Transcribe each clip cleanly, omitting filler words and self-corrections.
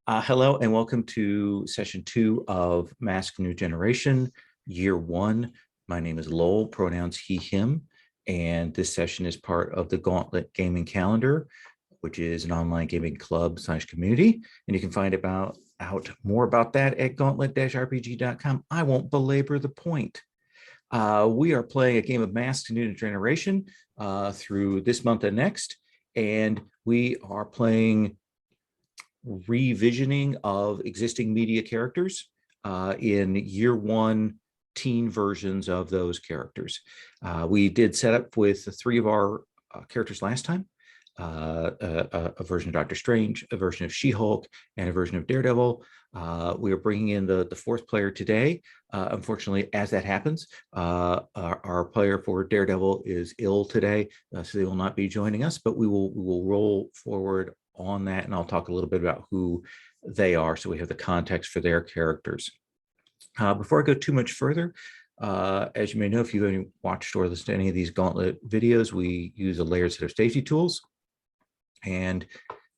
Hello and welcome to session 2 of Mask New Generation, year 1. My name is Lowell, pronouns he, him, and this session is part of the Gauntlet Gaming Calendar, which is an online gaming club / community. And you can find out more about that at gauntlet-rpg.com. I won't belabor the point. We are playing a game of Mask New Generation through this month and next, and we are playing revisioning of existing media characters in year 1 teen versions of those characters. We did set up with 3 of our characters last time, a version of Doctor Strange, a version of She-Hulk, and a version of Daredevil. We are bringing in the 4th player today. Unfortunately, as that happens, our player for Daredevil is ill today, so they will not be joining us, but we will roll forward on that, and I'll talk a little bit about who they are so we have the context for their characters. Before I go too much further, as you may know, if you've only watched or listened to any of these Gauntlet videos, we use a layered set of safety tools, and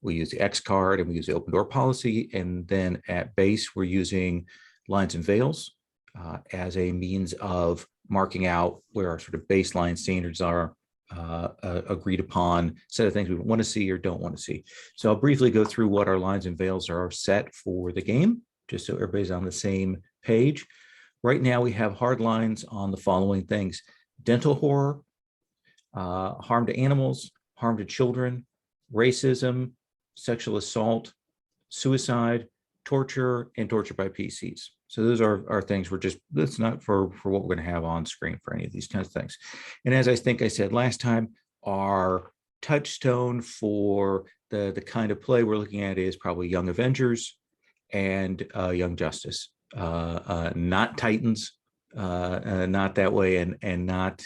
we use the X card and we use the open door policy, and then at base we're using lines and veils as a means of marking out where our sort of baseline standards are, agreed upon set of things we want to see or don't want to see. So I'll briefly go through what our lines and veils are set for the game, just so everybody's on the same page. Right now we have hard lines on the following things: dental horror, harm to animals, harm to children, racism, sexual assault, suicide, torture, and torture by PCs. So those are things that's not for what we're going to have on screen for any of these kinds of things. And as I think I said last time, our touchstone for the kind of play we're looking at is probably Young Avengers and Young Justice, not Titans, not that way, and not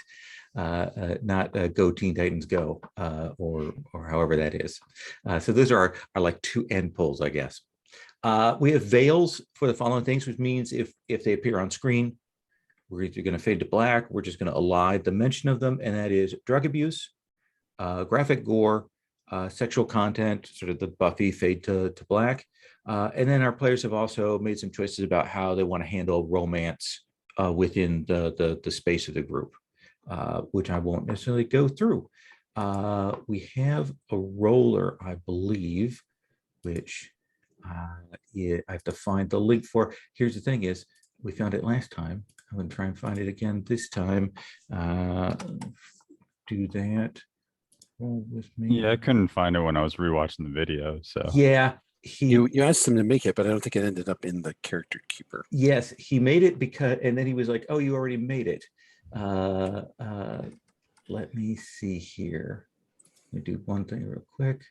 Go Teen Titans Go, or however that is. So those are like 2 end pulls, I guess. We have veils for the following things, which means if they appear on screen, we're either going to fade to black, we're just going to elide the mention of them, and that is drug abuse, graphic gore, sexual content, sort of the Buffy fade to black. And then our players have also made some choices about how they want to handle romance within the space of the group, which I won't necessarily go through. We have a roller, I believe, which I have to find the link for. Here's the thing is, we found it last time. I'm going to try and find it again this time. Do that. Roll with me. Yeah, I couldn't find it when I was rewatching the video. So yeah, you asked him to make it, but I don't think it ended up in the character keeper. Yes, he made it and then he was like, "Oh, you already made it." Let me see here. Let me do one thing real quick.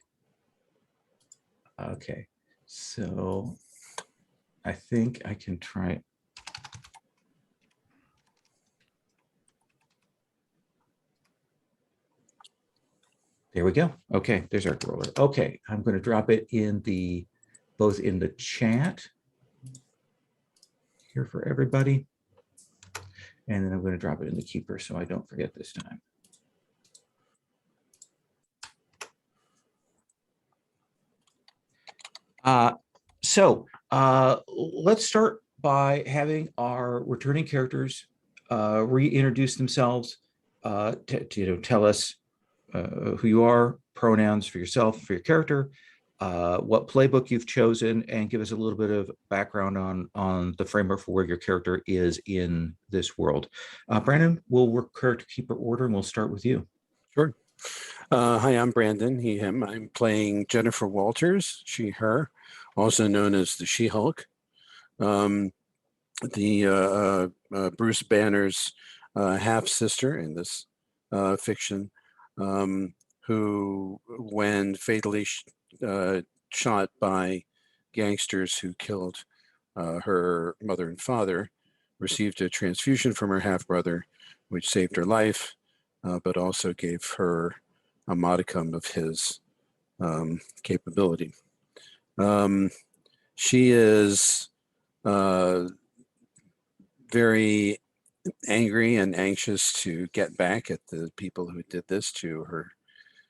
Okay. So I think I can try. There we go. Okay, there's our roller. Okay, I'm going to drop it in both in the chat here for everybody, and then I'm going to drop it in the keeper so I don't forget this time. So let's start by having our returning characters reintroduce themselves, to tell us who you are, pronouns for yourself, for your character, what playbook you've chosen, and give us a little bit of background on the framework for where your character is in this world. Brandon, we'll work character keeper order, and we'll start with you. Sure. Hi, I'm Brandon, he, him. I'm playing Jennifer Walters, she, her, also known as the She-Hulk. Bruce Banner's half-sister in this fiction, who, when fatally shot by gangsters who killed her mother and father, received a transfusion from her half-brother, which saved her life, but also gave her a modicum of his capability. She is very angry and anxious to get back at the people who did this to her,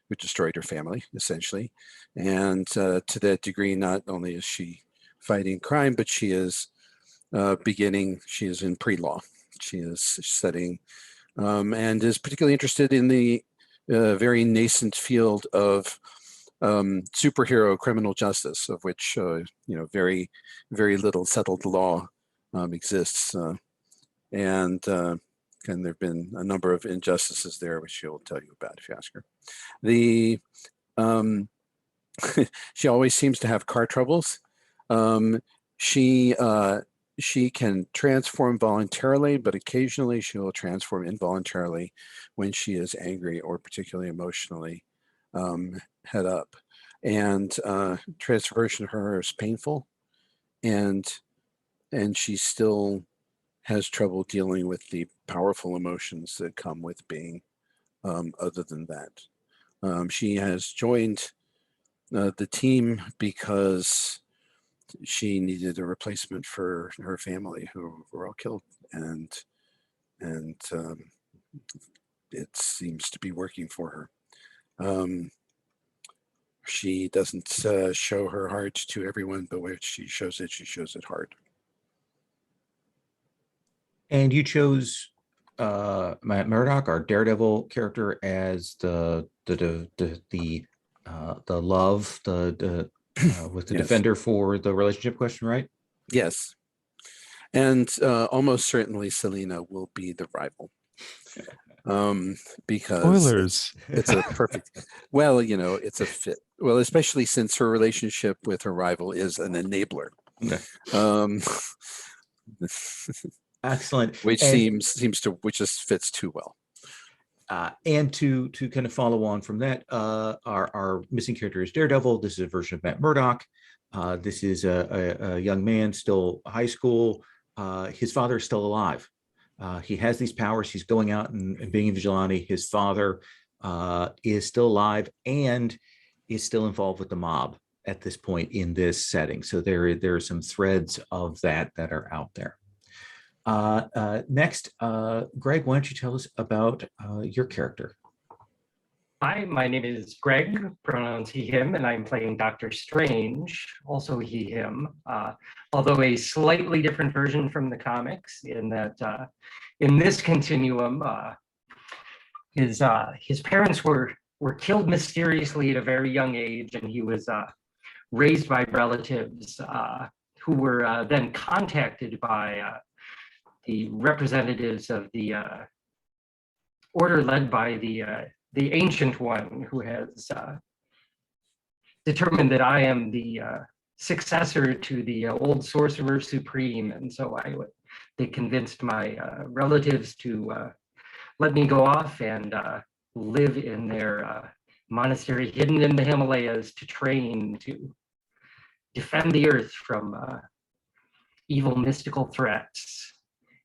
who destroyed her family, essentially. And to that degree, not only is she fighting crime, but she is she is in pre-law. She is studying and is particularly interested in the very nascent field of superhero criminal justice, of which very, very little settled law exists, and there have been a number of injustices there, which she'll tell you about if you ask her. The she always seems to have car troubles. She can transform voluntarily, but occasionally she will transform involuntarily when she is angry or particularly emotionally head up. And transformation of her is painful, and she still has trouble dealing with the powerful emotions that come with being other than that. She has joined the team because she needed a replacement for her family who were all killed, and it seems to be working for her. She doesn't show her heart to everyone, but when she shows it hard. And you chose Matt Murdock, our Daredevil character, as the love, with the Yes. defender for the relationship question, right? Yes. And almost certainly Selena will be the rival. Because Spoilers. it's a perfect, well, it's a fit. Well, especially since her relationship with her rival is an enabler. Okay. Excellent. Which just fits too well. And to kind of follow on from that, our missing character is Daredevil. This is a version of Matt Murdock. This is a young man, still high school. His father is still alive. He has these powers. He's going out and being a vigilante. His father is still alive and is still involved with the mob at this point in this setting. So there are some threads of that are out there. Next, Greg, why don't you tell us about your character? Hi, my name is Greg, pronouns he, him, and I'm playing Dr. Strange, also he, him, although a slightly different version from the comics in that in this continuum, his parents were killed mysteriously at a very young age, and he was raised by relatives who were then contacted by the representatives of the order led by the Ancient One, who has determined that I am the successor to the old Sorcerer Supreme, and so they convinced my relatives to let me go off and live in their monastery hidden in the Himalayas to train to defend the earth from evil mystical threats.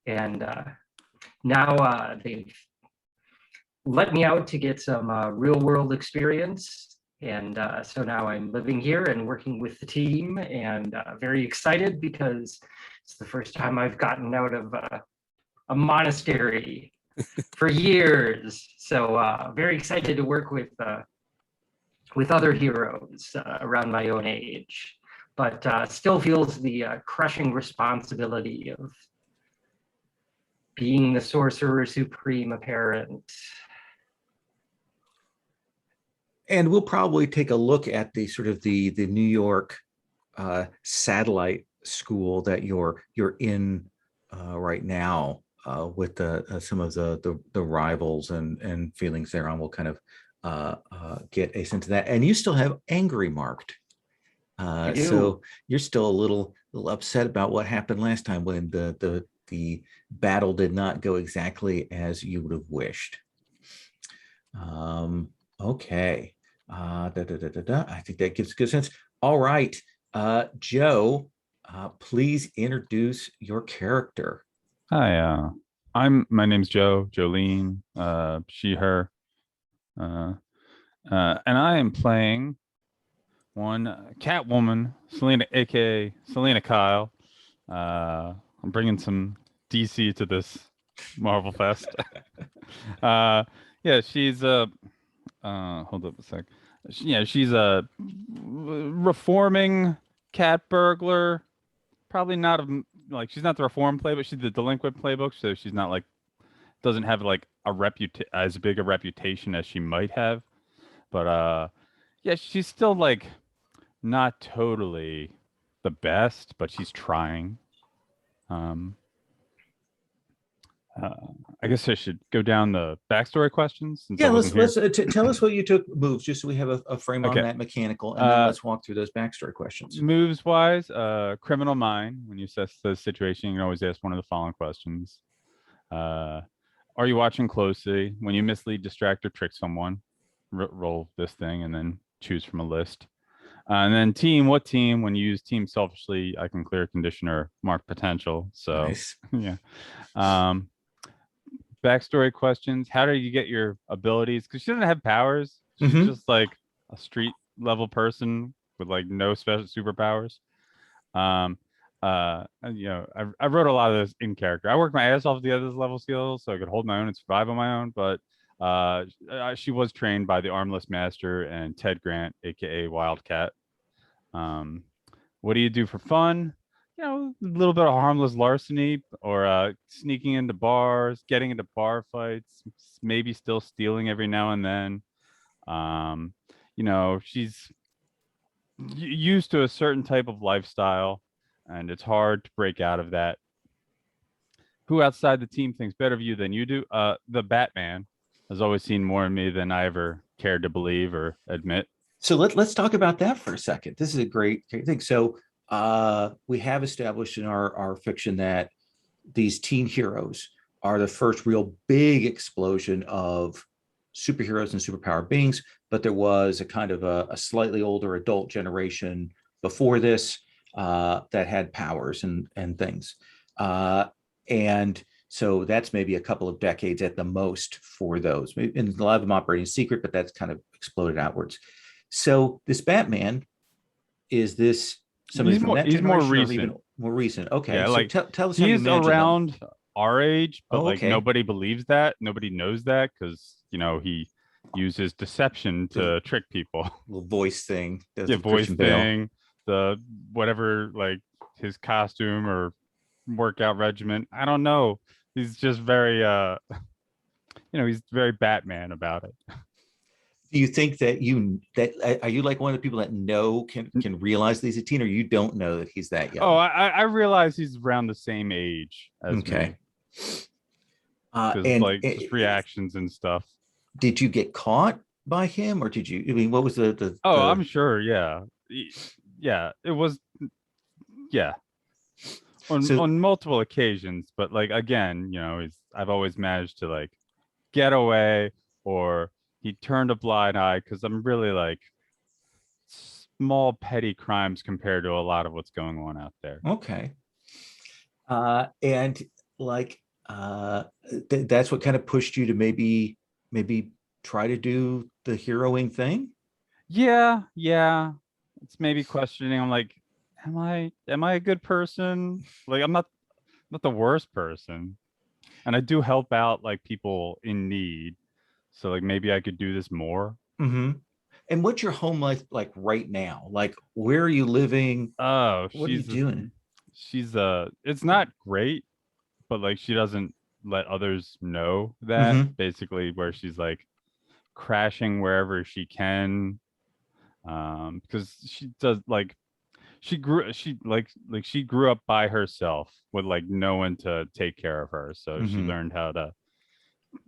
And now they've let me out to get some real world experience. And so now I'm living here and working with the team, and very excited because it's the first time I've gotten out of a monastery for years. So very excited to work with other heroes around my own age, but still feels the crushing responsibility of being the Sorcerer Supreme apparent. And we'll probably take a look at the sort of the New York satellite school that you're in right now with some of the rivals and feelings there on. We'll kind of get a sense of that. And you still have angry marked. So you're still a little upset about what happened last time when the battle did not go exactly as you would have wished. Okay. I think that gives good sense. All right. Joe, please introduce your character. Hi, my name's Joe, Jolene, she, her. And I am playing one Catwoman, Selena, aka Selena Kyle. I'm bringing some DC to this Marvel Fest. Yeah, she's hold up a sec. She's a reforming cat burglar probably not like she's not the reform playbook. She's the delinquent playbook, so she's not like doesn't have like as big a reputation as she might have. But yeah, she's still like not totally the best, but she's trying. Um, I guess I should go down the backstory questions since I Yeah, wasn't let's here. tell us what you took moves, just so we have a frame on Okay. that mechanical, and then Uh, let's walk through those backstory questions. Moves wise, criminal mind. When you assess the situation, you can always ask one of the following questions. Are you watching closely? When you mislead, distract, or trick someone, roll this thing and then choose from a list. And then team, what team? When you use team selfishly, I can clear condition or mark potential. So Nice. yeah. Backstory questions. How did you get your abilities? Because she doesn't have powers. She's Mhm. just like a street level person with like no special superpowers. You know, I wrote a lot of this in character. I worked my ass off the other level skills so I could hold my own and survive on my own. But she was trained by the Armless Master and Ted Grant, aka Wildcat. What do you do for fun? You know, a little bit of harmless larceny or sneaking into bars, getting into bar fights, maybe still stealing every now and then. You know, she's used to a certain type of lifestyle, and it's hard to break out of that. Who outside the team thinks better of you than you do? The Batman has always seen more in me than I ever cared to believe or admit. So let's talk about that for a second. This is a great thing. So we have established in our fiction that these teen heroes are the first real big explosion of superheroes and superpower beings, but there was a kind of a slightly older adult generation before this that had powers and things. And so that's maybe a couple of decades at the most for those. And a lot of them operating secret, but that's kind of exploded outwards. So this Batman, is this somebody from that He's more generation or recent. even more recent? Okay, Yeah, so like tell us how you he's imagine them. around our age, but Oh, like okay. nobody believes that. Nobody knows that because you know he uses deception to trick people. Little voice thing. Does Yeah, the voice Christian Bale. thing, the whatever, like his costume or workout regimen. I don't know. He's just very you know, he's very Batman about it. Do you think that are you like one of the people that can realize that he's a teen, or you don't know that he's that young? Oh, I realize he's around the same age as Okay. me. Because And like just reactions and stuff. did you get caught by him, or did you? I mean, what was Oh, I'm sure. Yeah, yeah. It was. Yeah, So on multiple occasions, but like again, you know, I've always managed to like get away, or he turned a blind eye because I'm really like small petty crimes compared to a lot of what's going on out there. okay. And like that's what kind of pushed you to maybe try to do the heroing thing. Yeah, it's maybe questioning. I'm like, am I a good person? Like I'm not the worst person, and I do help out like people in need. So like maybe I could do this more. Mm-hmm. And what's your home life like right now? Like, where are you living? Oh, What are you doing? she's it's not great, but like she doesn't let others know that Mhm. basically where she's like crashing wherever she can. Because she does like she grew up by herself with like no one to take care of her. So she Mhm. learned how to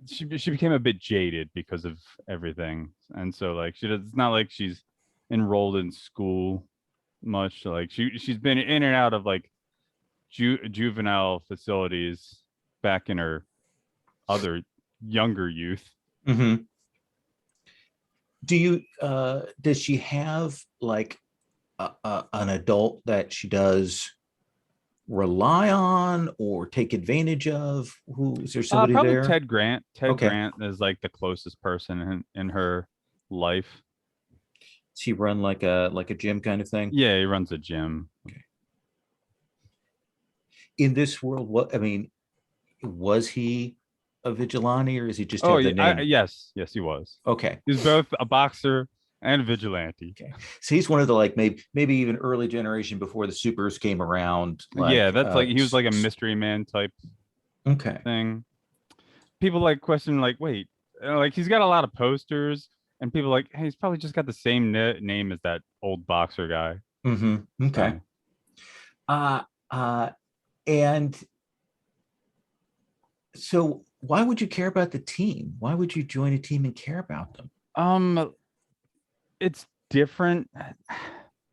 she became a bit jaded because of everything. And so like it's not like she's enrolled in school much. Like she's been in and out of like juvenile facilities back in her other younger youth. Mhm. Do you does she have like an adult that she does rely on or take advantage of? Who is there somebody Probably there? Ted Grant. Ted Okay. Grant is like the closest person in her life. Does he run like a gym kind of thing? Yeah, he runs a gym. In this world, what I mean, was he a vigilante or is he just Oh have the yeah, name? yes, he was. Okay. He was both a boxer And vigilante. Okay. So he's one of the like maybe even early generation before the supers came around. Yeah, that's like he was like a mystery man type Okay. thing. People like question like, wait, like he's got a lot of posters, and people like, hey, he's probably just got the same name as that old boxer guy. Mm-hmm. Okay. And so why would you care about the team? Why would you join a team and care about them? It's different.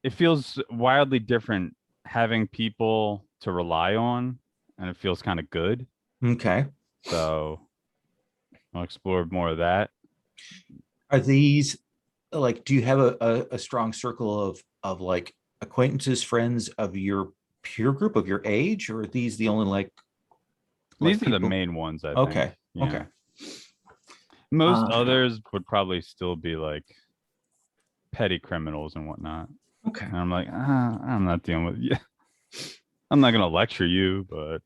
It feels wildly different having people to rely on, and it feels kind of good. Okay. So I'll explore more of that. Are these like, do you have a strong circle of like acquaintances, friends of your peer group of your age, or are these the only like These are the people? main ones, I Okay. think. Yeah. Okay. Most others would probably still be like petty criminals and whatnot. Okay. And I'm like, I'm not dealing with you. I'm not gonna lecture you, but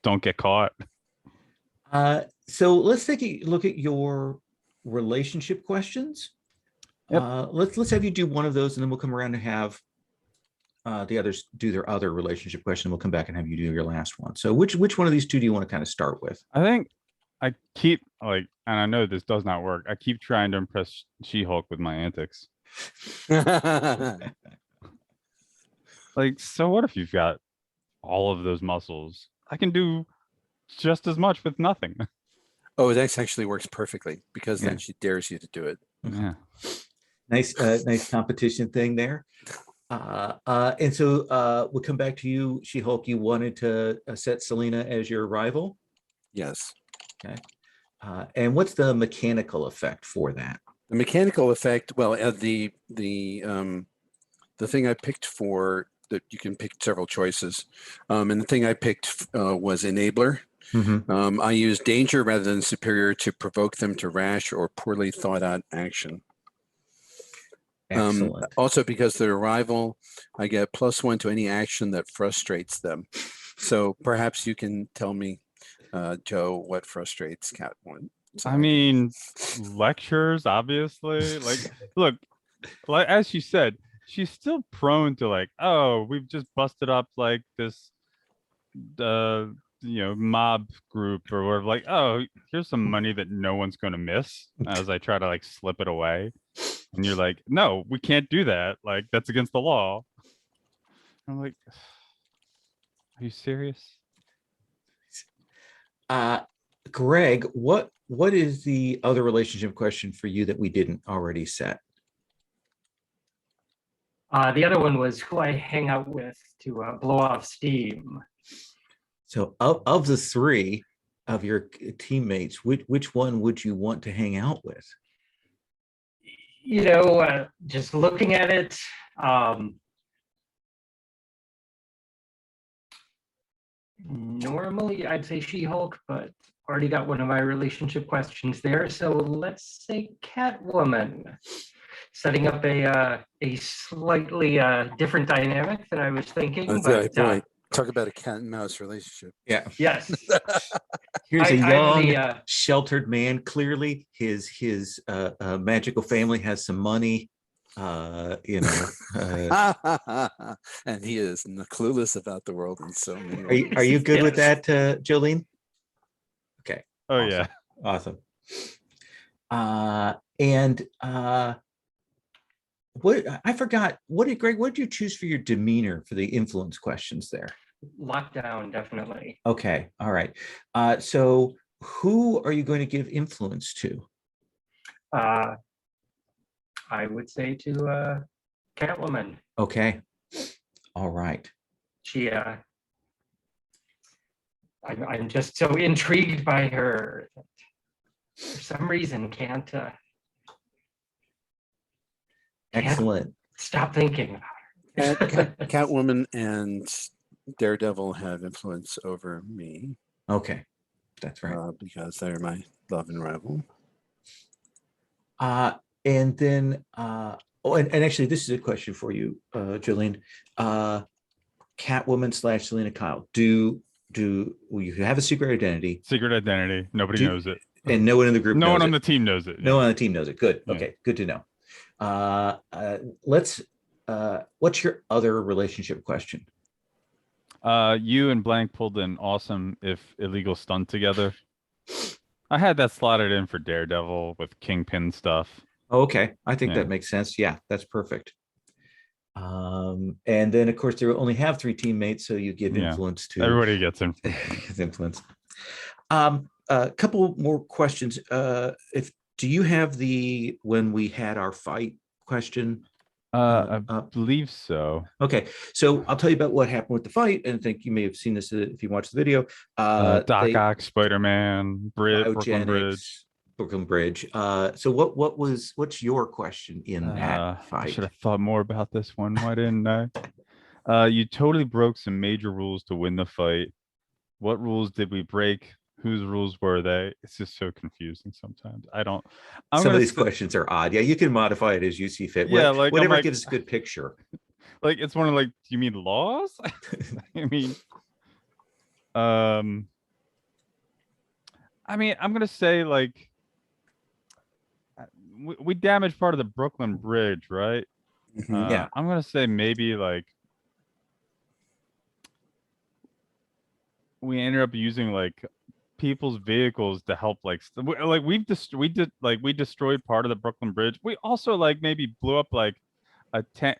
don't get caught. So let's take a look at your relationship questions. Yep. Let's have you do one of those, and then we'll come around and have the others do their other relationship question. We'll come back and have you do your last one. So which one of these two do you want to kind of start with? I think I keep like, and I know this does not work. I keep trying to impress She-Hulk with my antics. Like, so what if you've got all of those muscles? I can do just as much with nothing. Oh, that actually works perfectly because Yeah. then she dares you to do it. Yeah. Nice competition thing there. And so we'll come back to you, She-Hulk. You wanted to set Selena as your rival. Yes. Okay. And what's the mechanical effect for that? The mechanical effect, well, the thing I picked for that you can pick several choices. And the thing I picked was enabler. Mm-hmm. I use danger rather than superior to provoke them to rash or poorly thought out action. Excellent. Also, because they're a rival, I get +1 to any action that frustrates them. So perhaps you can tell me, Joe, what frustrates Catwoman. I mean, lectures, obviously. Like, look, like as she said, she's still prone to like, oh, we've just busted up like this mob group or whatever, like, oh, here's some money that no one's gonna miss, as I try to like slip it away. And you're like, no, we can't do that. Like, that's against the law. I'm like, are you serious? Greg, what is the other relationship question for you that we didn't already set? The other one was who I hang out with to blow off steam. So of the three of your teammates, which one would you want to hang out with? You know, just looking at it, normally I'd say She-Hulk, but already got one of my relationship questions there. So let's say Catwoman, setting up a slightly different dynamic than I was thinking. But, boy, talk about a cat and mouse relationship. Yeah. Yes. Here's a young, sheltered man. Clearly, his magical family has some money. And he is clueless about the world in so many ways. Are you good with that, Jolene? Okay. Oh, awesome. yeah. Awesome. And what I forgot, Greg, what did you choose for your demeanor for the influence questions there? Lockdown, definitely. Okay. All right. So who are you going to give influence to? I would say to Catwoman. Okay. All right. She I'm just so intrigued by her that for some reason can't excellent. Stop thinking about her. Catwoman and Daredevil have influence over me. Okay, that's right. Because they're my love and rival. And then and actually this is a question for you, Jolene. Catwoman / Selena Kyle. Do you have a secret identity? Secret identity. Nobody knows it. And no one in the group no knows one on it. the team knows it. No one on the team knows it. Good. Yeah. Okay, good to know. Let's. What's your other relationship question? You and Blank pulled an awesome, if illegal, stunt together. I had that slotted in for Daredevil with Kingpin stuff. Oh, okay, I think Yeah. that makes sense. Yeah, that's perfect. And then of course they only have 3 teammates, so you give Yeah. influence to Everybody gets in. influence. A couple more questions. If do you have the when we had our fight question? I Up? believe so. Okay, so I'll tell you about what happened with the fight, and I think you may have seen this if you watched the video. Doc They Ock, Spider-Man, Brooklyn Bridge. Brooklyn Bridge. So what's your question in that I fight? should have thought more about this one. Why didn't I? You totally broke some major rules to win the fight. What rules did we break? Whose rules were they? It's just so confusing sometimes. I'm Some gonna of these questions are odd. Yeah, you can modify it as you see fit. Yeah, like I'm whatever like, gives a good picture. like it's one of like, do you mean laws? I mean, I'm gonna say like we damaged part of the Brooklyn Bridge, right? Mhm. Yeah. I'm gonna say maybe like we ended up using like people's vehicles to help like like we destroyed part of the Brooklyn Bridge. We also like maybe blew up like a tank.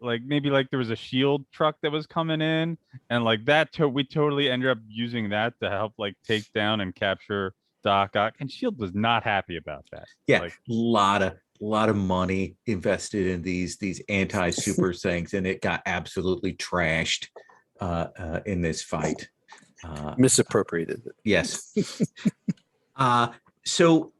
Like maybe like there was a shield truck that was coming in, and like we totally ended up using that to help like take down and capture Doc Ock, and Shield was not happy about that. Yeah, Like, lot of money invested in these anti-super things, and it got absolutely trashed in this fight. Misappropriated it. Yes. So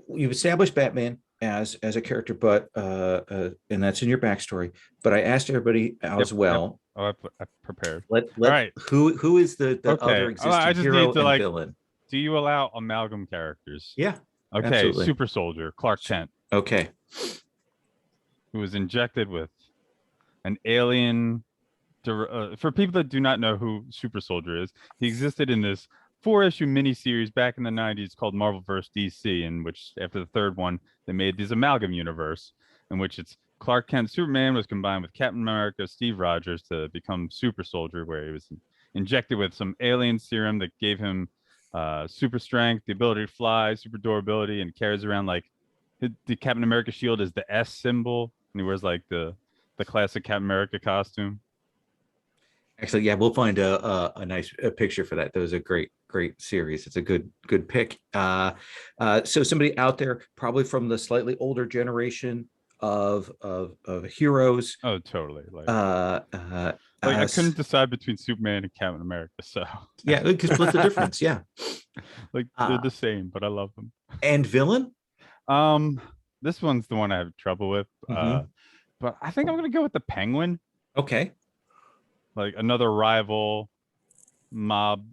you've established Batman as a character, but and that's in your backstory. But I asked everybody as well. Oh, I prepared. Let All right. Who is the Okay. other I existing just hero need to and like. villain? Do you allow amalgam characters? Yeah. Okay. Absolutely. Super Soldier, Clark Kent, Okay. who was injected with an alien. For people that do not know who Super Soldier is, he existed in this 4-issue miniseries back in the 90s called Marvel vs. DC, in which after the third one, they made this amalgam universe in which it's Clark Kent Superman was combined with Captain America Steve Rogers to become Super Soldier, where he was injected with some alien serum that gave him super strength, the ability to fly, super durability, and carries around like the Captain America shield is the S symbol, and he wears like the classic Captain America costume. Actually, yeah, we'll find a nice picture for that. That was a great series. It's a good pick. So somebody out there, probably from the slightly older generation of heroes. Oh, totally. Like I Us. couldn't decide between Superman and Captain America, so Yeah, we can split the difference. Yeah, like they're the same, but I love them. and villain. This one's the one I have trouble with. But I think I'm gonna go with the Penguin. Okay. Like another rival mob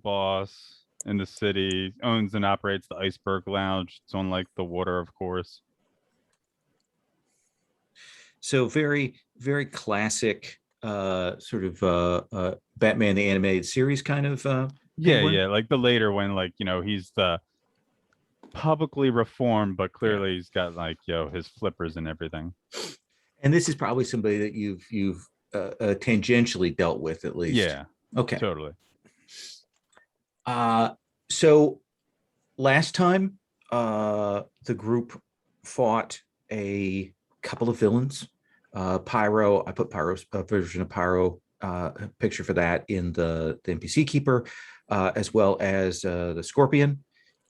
boss in the city, owns and operates the Iceberg Lounge. It's on like the water, of course. So very classic sort of Batman the animated series kind of Penguin? Yeah, like the later one, like he's the publicly reformed, but clearly he's got like his flippers and everything. And this is probably somebody that you've tangentially dealt with at least. Yeah. Okay. Totally. So last time the group fought a couple of villains. Pyro, I put Pyro's version of Pyro picture for that in the NPC Keeper, as well as the Scorpion,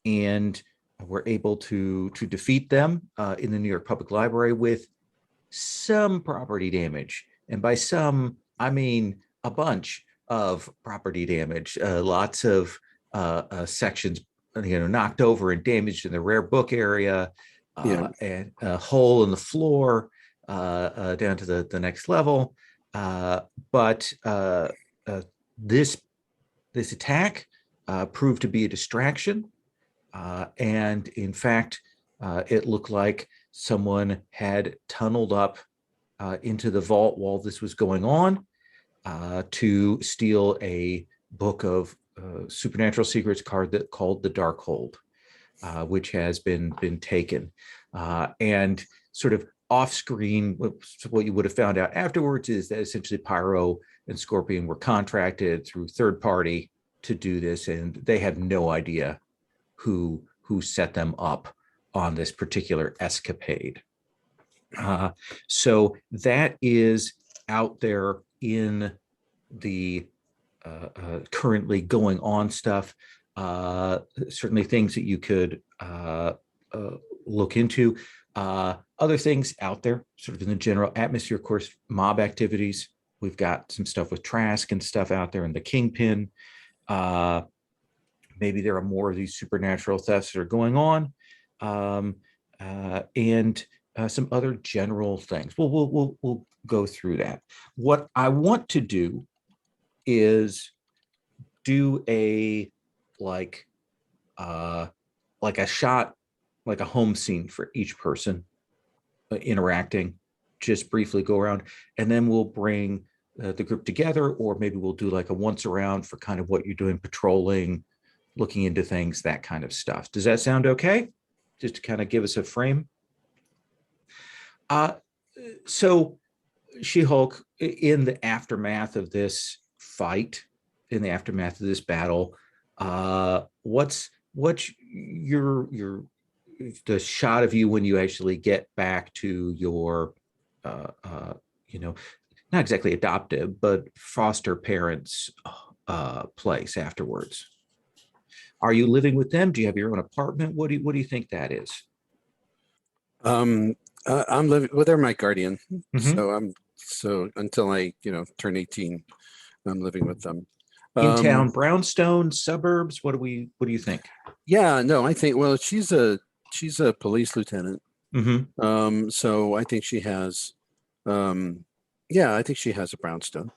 and we're able to defeat them in the New York Public Library with some property damage. And by some, I mean a bunch of property damage. Lots of sections, knocked over and damaged in the rare book area, and a hole in the floor down to the next level. But this attack proved to be a distraction, and in fact, it looked like someone had tunneled up into the vault while this was going on to steal a book of supernatural secrets called the Dark Hold. which has been taken. And sort of off screen, what you would have found out afterwards is that essentially Pyro and Scorpion were contracted through third party to do this, and they have no idea who set them up on this particular escapade. So that is out there in the currently going on stuff. Certainly things that you could look into. Other things out there, sort of in the general atmosphere, of course, mob activities. We've got some stuff with Trask and stuff out there in the Kingpin. Maybe there are more of these supernatural thefts that are going on, and some other general things. We'll go through that. What I want to do is do a like a shot, like a home scene for each person interacting. Just briefly go around, and then we'll bring the group together, or maybe we'll do like a once around for kind of what you're doing, patrolling, looking into things, that kind of stuff. Does that sound okay? Just to kind of give us a frame. So She-Hulk, in the aftermath of this fight, in the aftermath of this battle, what's your the shot of you when you actually get back to your not exactly adoptive but foster parents place afterwards? Are you living with them? Do you have your own apartment? What do you think that is? I'm living, well, they're my guardian. Mhm. So until I, turn 18, I'm living with them. In town, brownstone, suburbs? What do you think? Yeah, no, I think, well, she's a police lieutenant. Mm-hmm. So I think she has, I think she has a brownstone.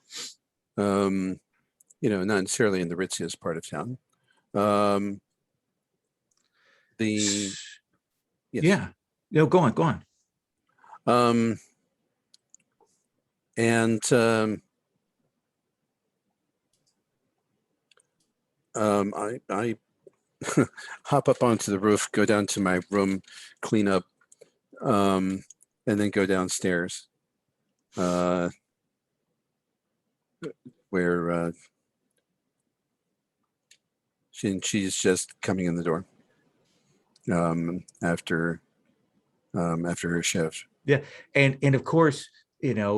Not necessarily in the ritziest part of town. Yes. Yeah. No, go on. And I hop up onto the roof, go down to my room, clean up, and then go downstairs, where she's just coming in the door after her shift. Yeah, and of course,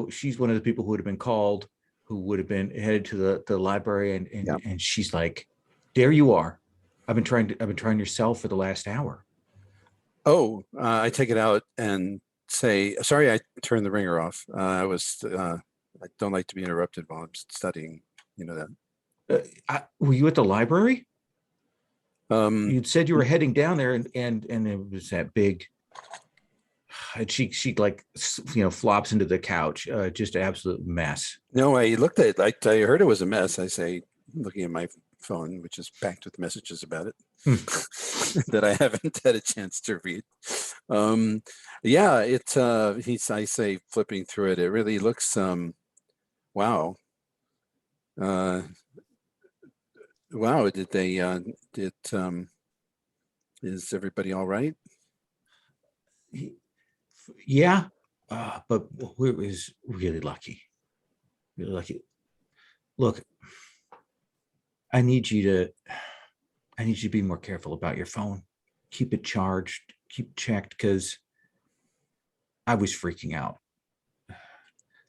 she's one of the people who would have been called, who would have been headed to the library, and she's like, "There you are. I've been trying your cell for the last hour." Oh, I take it out and say, "Sorry, I turned the ringer off. I don't like to be interrupted while I'm studying." You know that. Were you at the library? You'd said you were n- heading down there, and it was that big. And she like flops into the couch, just an absolute mess. No, I looked at it. I heard it was a mess. I say, looking at my phone, which is packed with messages about it that I haven't had a chance to read. I say, flipping through it, it really looks, wow. Wow, is everybody all right? Yeah, but we was really lucky. Really lucky. Look, I need you to be more careful about your phone. Keep it charged, keep it checked, because I was freaking out.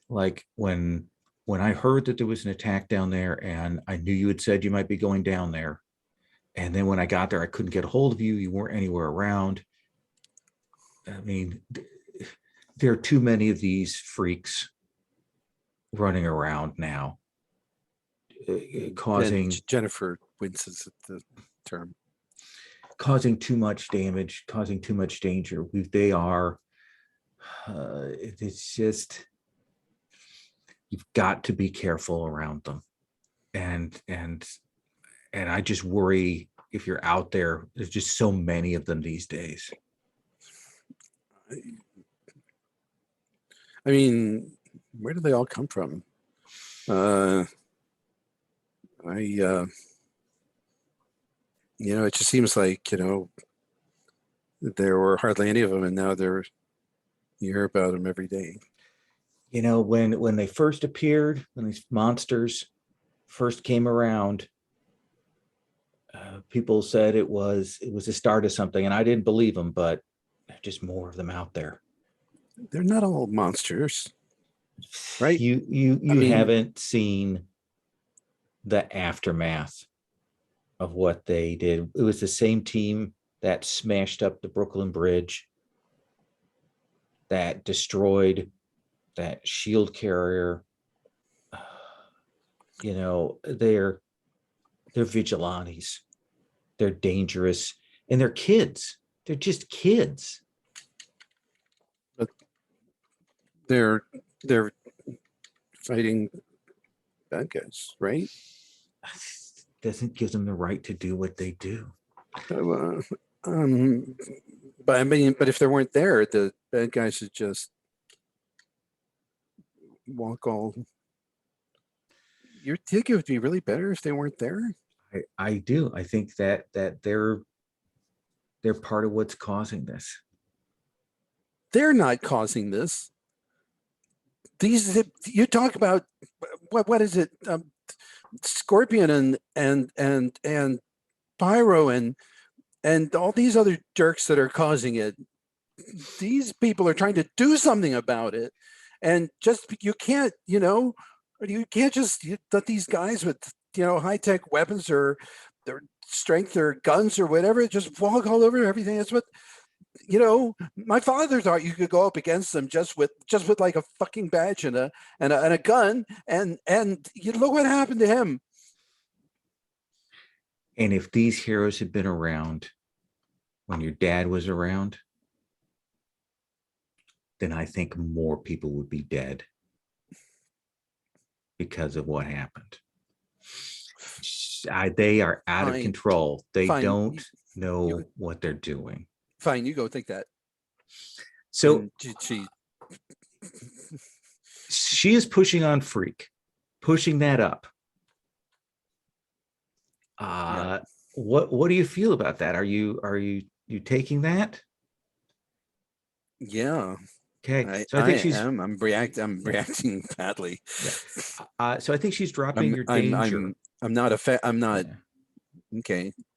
Like when I heard that there was an attack down there, and I knew you had said you might be going down there, and then when I got there, I couldn't get a hold of you. You weren't anywhere around. I mean, there are too many of these freaks running around now, causing And Jennifer winces at the term. Causing too much damage, causing too much danger. They are. It's just, you've got to be careful around them, and I just worry if you're out there. There's just so many of them these days. I mean, where do they all come from? It just seems like, there were hardly any of them, and now you hear about them every day. You know, when they first appeared, when these monsters first came around, people said it was the start of something, and I didn't believe them, but there's just more of them out there. They're not all monsters, right? You I mean- haven't seen the aftermath of what they did. It was the same team that smashed up the Brooklyn Bridge, that destroyed that shield carrier. You know, they're vigilantes. They're dangerous, and they're kids. They're just kids. They're fighting bad guys, right? Doesn't give them the right to do what they do. Uh, but I mean, but if they weren't there, the bad guys would just walk all. You think it would be really better if they weren't there? I do. I think that they're part of what's causing this. They're not causing this. These you talk about what is it? Scorpion and Pyro and all these other jerks that are causing it. These people are trying to do something about it, and just you can't just let these guys with high-tech weapons or their strength or guns or whatever just walk all over everything. That's what my father thought you could go up against them just with like a fucking badge and a gun, and you look what happened to him. And if these heroes had been around when your dad was around, then I think more people would be dead because of what happened. They are out of control. They don't know what they're doing. Fine, you go think that. So And she is pushing on Freak, pushing that up. Yeah. What do you feel about that? Are you taking that? Yeah. Okay. So I think she's I'm reacting badly. Yeah. So I think she's dropping your danger. I'm not okay.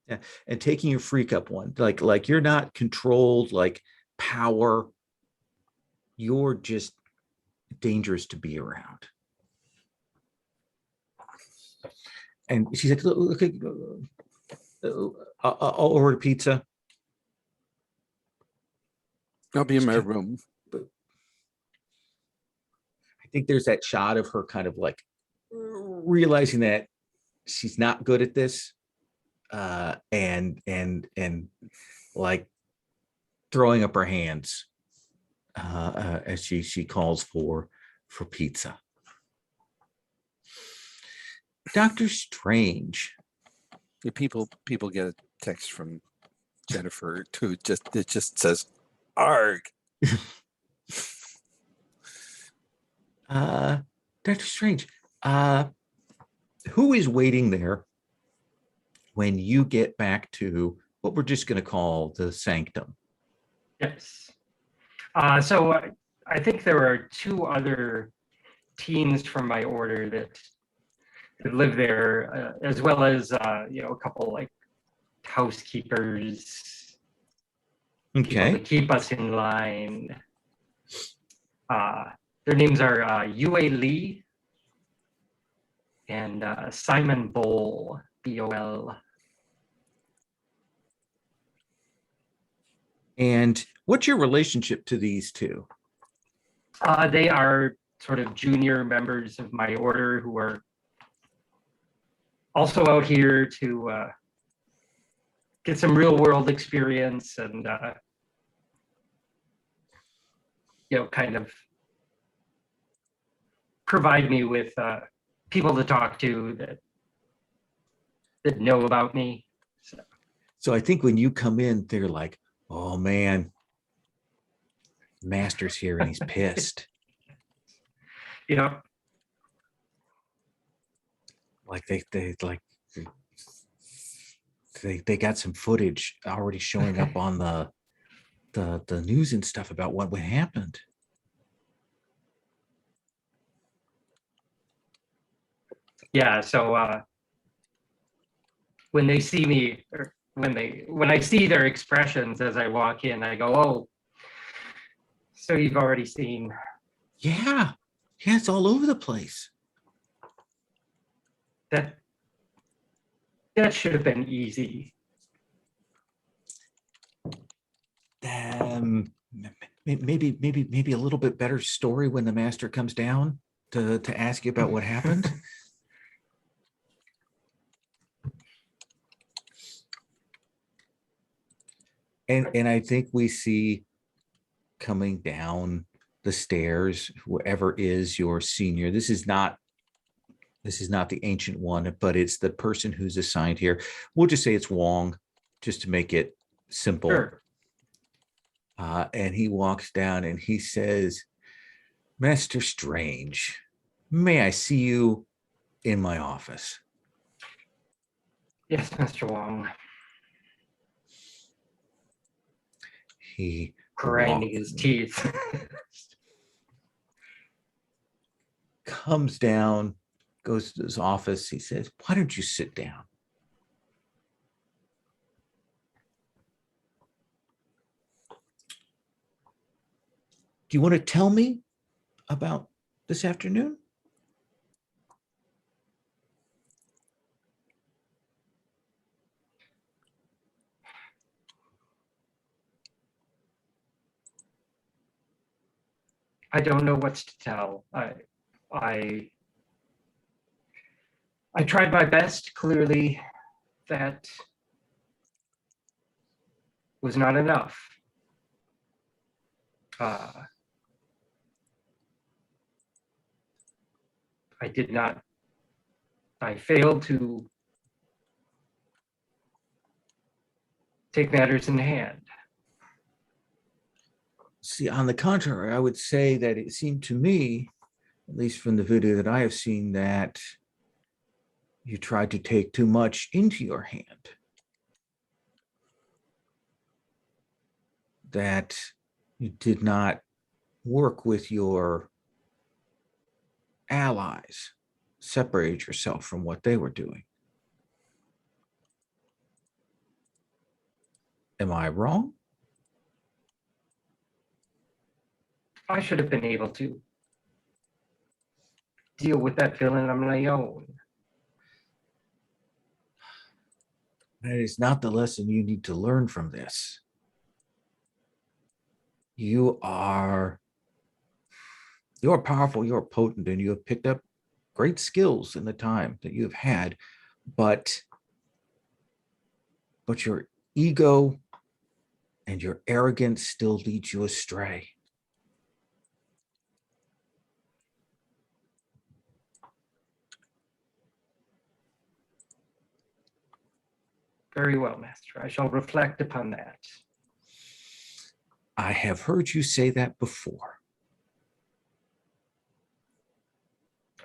Yeah. And taking your freak up one. Like you're not controlled like power. You're just dangerous to be around. And she's like, look, I'll order pizza. I'll be in my room. I think there's that shot of her kind of like realizing that she's not good at this, and like throwing up her hands as she calls for pizza. Doctor Strange. Yeah, people get a text from Jennifer too. It just says "arg." Doctor Strange. Who is waiting there when you get back to what we're just going to call the sanctum? Yes. So I think there are two other teens from my order that live there, as well as a couple like housekeepers. Okay. To keep us in line. Their names are Yue Lee and Simon Bol, B-O-L. And what's your relationship to these two? They are sort of junior members of my order who are also out here to get some real world experience and kind of provide me with people to talk to that know about me. So I think when you come in, they're like, "Oh man, Master's here and he's pissed." Like they got some footage already showing up on the the news and stuff about what happened. Yeah, so when they see me, or when I see their expressions as I walk in, I go, "Oh, so you've already seen." Yeah, yeah, it's all over the place. That should have been easy. Maybe a little bit better story when the master comes down to ask you about what happened. And I think we see coming down the stairs, whoever is your senior. This is not the ancient one, but it's the person who's assigned here. We'll just say it's Wong, just to make it simple. Sure. And he walks down and he says, "Master Strange, may I see you in my office?" Yes, Mr. Wong. He Grinding his teeth. comes down, goes to his office. He says, "Why don't you sit down?" Do you want to tell me about this afternoon? I don't know what to tell. I tried my best. Clearly, that was not enough. I did not. I failed to take matters in hand. See, on the contrary, I would say that it seemed to me, at least from the video that I have seen, that you tried to take too much into your hand. That you did not work with your allies, separate yourself from what they were doing. Am I wrong? I should have been able to deal with that feeling on my own. That is not the lesson you need to learn from this. You are powerful, you're potent, and you have picked up great skills in the time that you have had, but your ego and your arrogance still lead you astray. Very well, Master. I shall reflect upon that. I have heard you say that before.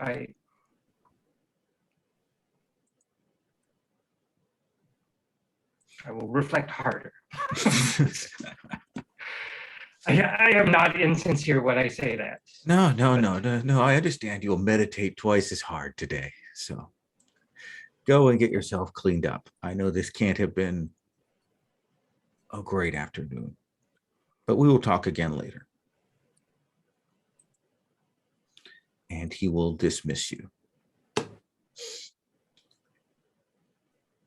I will reflect harder. I am not insincere when I say that. No. I understand you'll meditate twice as hard today. So go and get yourself cleaned up. I know this can't have been a great afternoon, but we will talk again later. And he will dismiss you.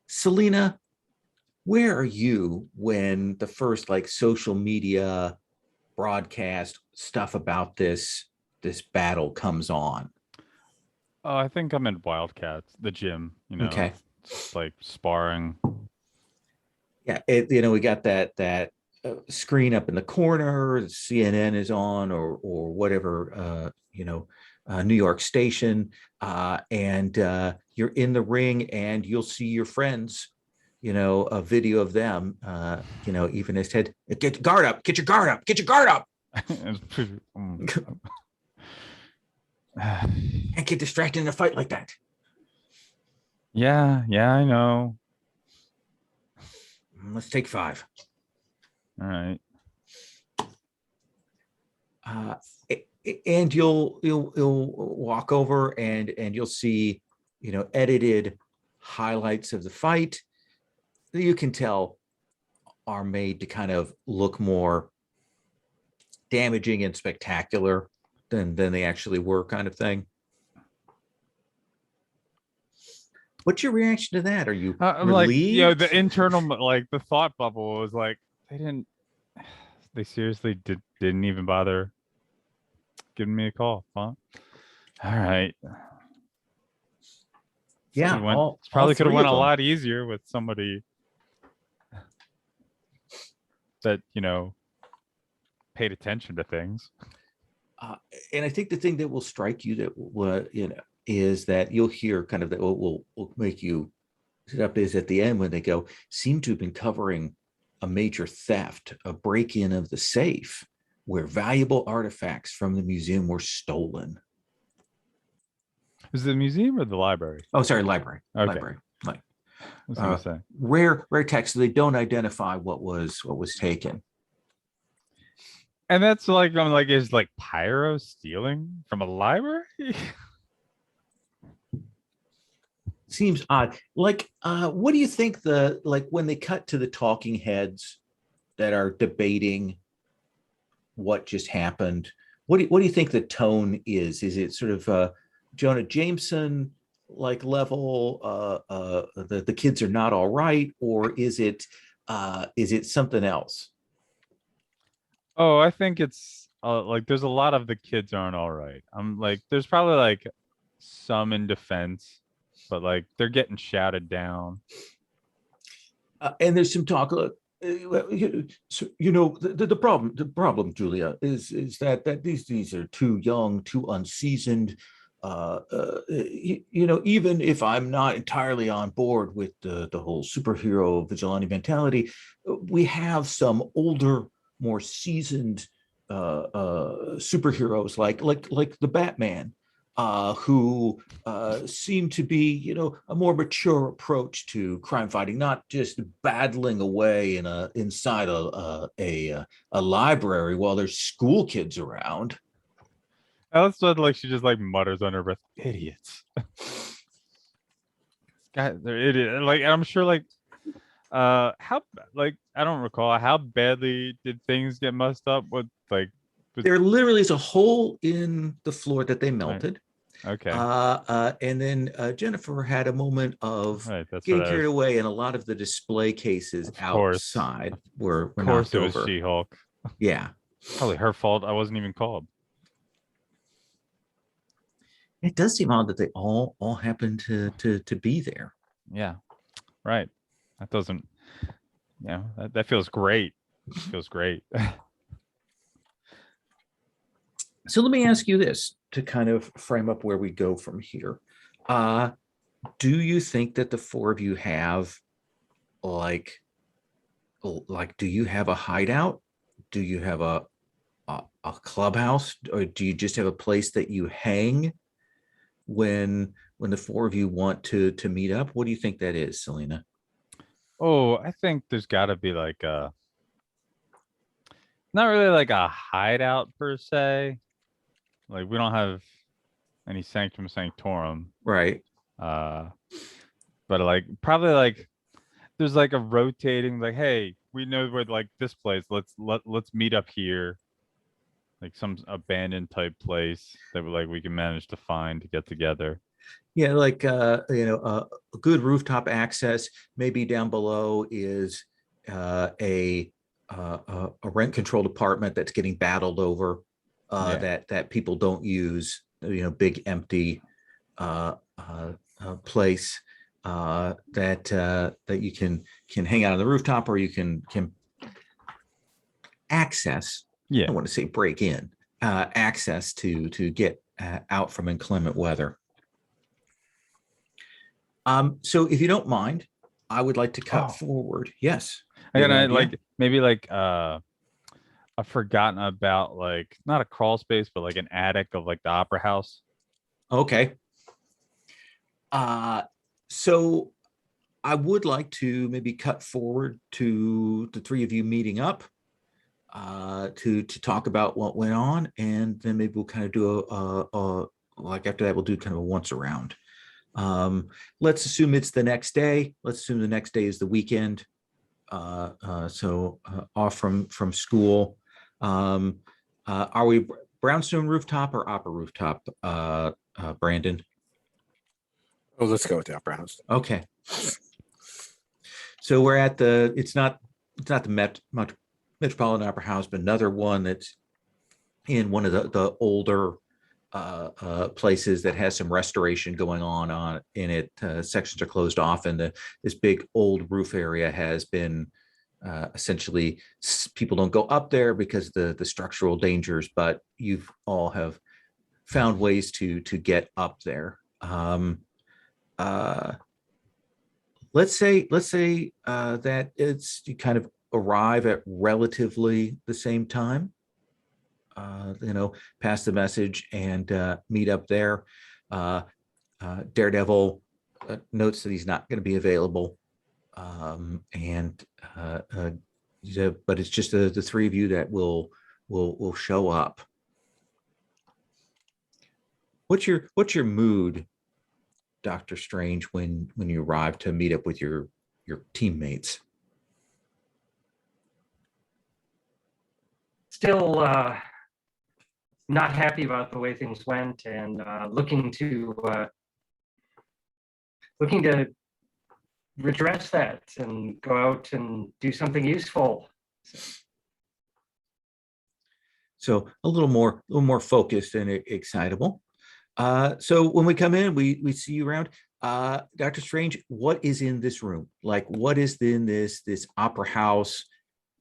Selena, where are you when the first social media broadcast stuff about this battle comes on? Oh, I think I'm in Wildcats, the gym, Okay. It's like sparring. Yeah, we got that screen up in the corner. CNN is on, or whatever, New York station, and you're in the ring, and you'll see your friends. A video of them. Even as Ted, get your guard up, get your guard up, get your guard up. Can't get distracted in a fight like that. Yeah, I know. Let's take 5. All right. And you'll walk over and you'll see, edited highlights of the fight. You can tell are made to kind of look more damaging and spectacular than they actually were, kind of thing. What's your reaction to that? Are you I'm like, relieved? the internal, like the thought bubble was like, they seriously didn't even bother giving me a call. Huh? All right. Yeah, Probably could have three went of a them. lot easier with somebody that, paid attention to things. And I think the thing that will strike you is that you'll hear kind of that will make you sit up is at the end when they go, seem to have been covering a major theft, a break-in of the safe where valuable artifacts from the museum were stolen. Is it the museum or the library? Oh, sorry, library. Okay. Library. Like I was gonna say. rare text. So they don't identify what was taken. And that's like, I'm like, is like Pyro stealing from a library? Seems odd. Like, what do you think when they cut to the talking heads that are debating what just happened? What do you think the tone is? Is it sort of Jonah Jameson like level? The kids are not all right, or is it something else? Oh, I think it's like there's a lot of the kids aren't all right. I'm like, there's probably like some in defense, but like they're getting shouted down. And there's some talk. The problem, Julia, is that these are too young, too unseasoned. Even if I'm not entirely on board with the whole superhero vigilante mentality, we have some older, more seasoned superheroes like the Batman, who seem to be, a more mature approach to crime fighting, not just battling away inside a library while there's school kids around. Alice said like she just like mutters under her breath, idiots. God, they're idiots. Like I'm sure like how like I don't recall how badly did things get messed up with like there literally is a hole in the floor that they melted. Okay. And then Jennifer had a moment of getting carried away, and a lot of the display cases outside were knocked over. Of course, it was She-Hulk. Yeah, probably her fault. I wasn't even called. It does seem odd that they all happen to be there. Yeah, right. That doesn't. That feels great. It feels great. So let me ask you this to kind of frame up where we go from here. Do you think that the four of you have do you have a hideout? Do you have a clubhouse, or do you just have a place that you hang when the four of you want to meet up? What do you think that is, Selena? Oh, I think there's got to be like not really like a hideout per se. Like we don't have any sanctum sanctorum, right? But like probably like there's like a rotating like, hey, we know where like this place. Let's meet up here. Like some abandoned type place that we can manage to find to get together. Yeah, like a good rooftop access. Maybe down below is a rent controlled apartment that's getting battled over. That people don't use. Big empty place that you can hang out on the rooftop, or you can access. I want to say break in, access to get out from inclement weather. So if you don't mind, I would like to cut forward. Yes. I gotta like maybe like I've forgotten about like not a crawl space, but like an attic of like the opera house. Okay. So I would like to maybe cut forward to the three of you meeting up. to talk about what went on, and then maybe we'll kind of do like after that we'll do kind of a once around. Let's assume it's the next day. Let's assume the next day is the weekend. So off from school. Are we brownstone rooftop or opera rooftop, Brandon? Oh, let's go with the Opera House. Okay. So we're at it's not the Metropolitan Opera House, but another one that's in one of the older places that has some restoration going on in it. Sections are closed off, and this big old roof area has been essentially, people don't go up there because the structural dangers, but you've all have found ways to get up there. Let's say that you kind of arrive at relatively the same time. Pass the message and meet up there. Daredevil notes that he's not going to be available, but it's just the three of you that will show up. What's your mood, Dr. Strange, when you arrive to meet up with your teammates? Still not happy about the way things went, and looking to redress that and go out and do something useful. So a little more focused and excitable. So when we come in, we see you around. Dr. Strange, what is in this room? Like, what is in this opera house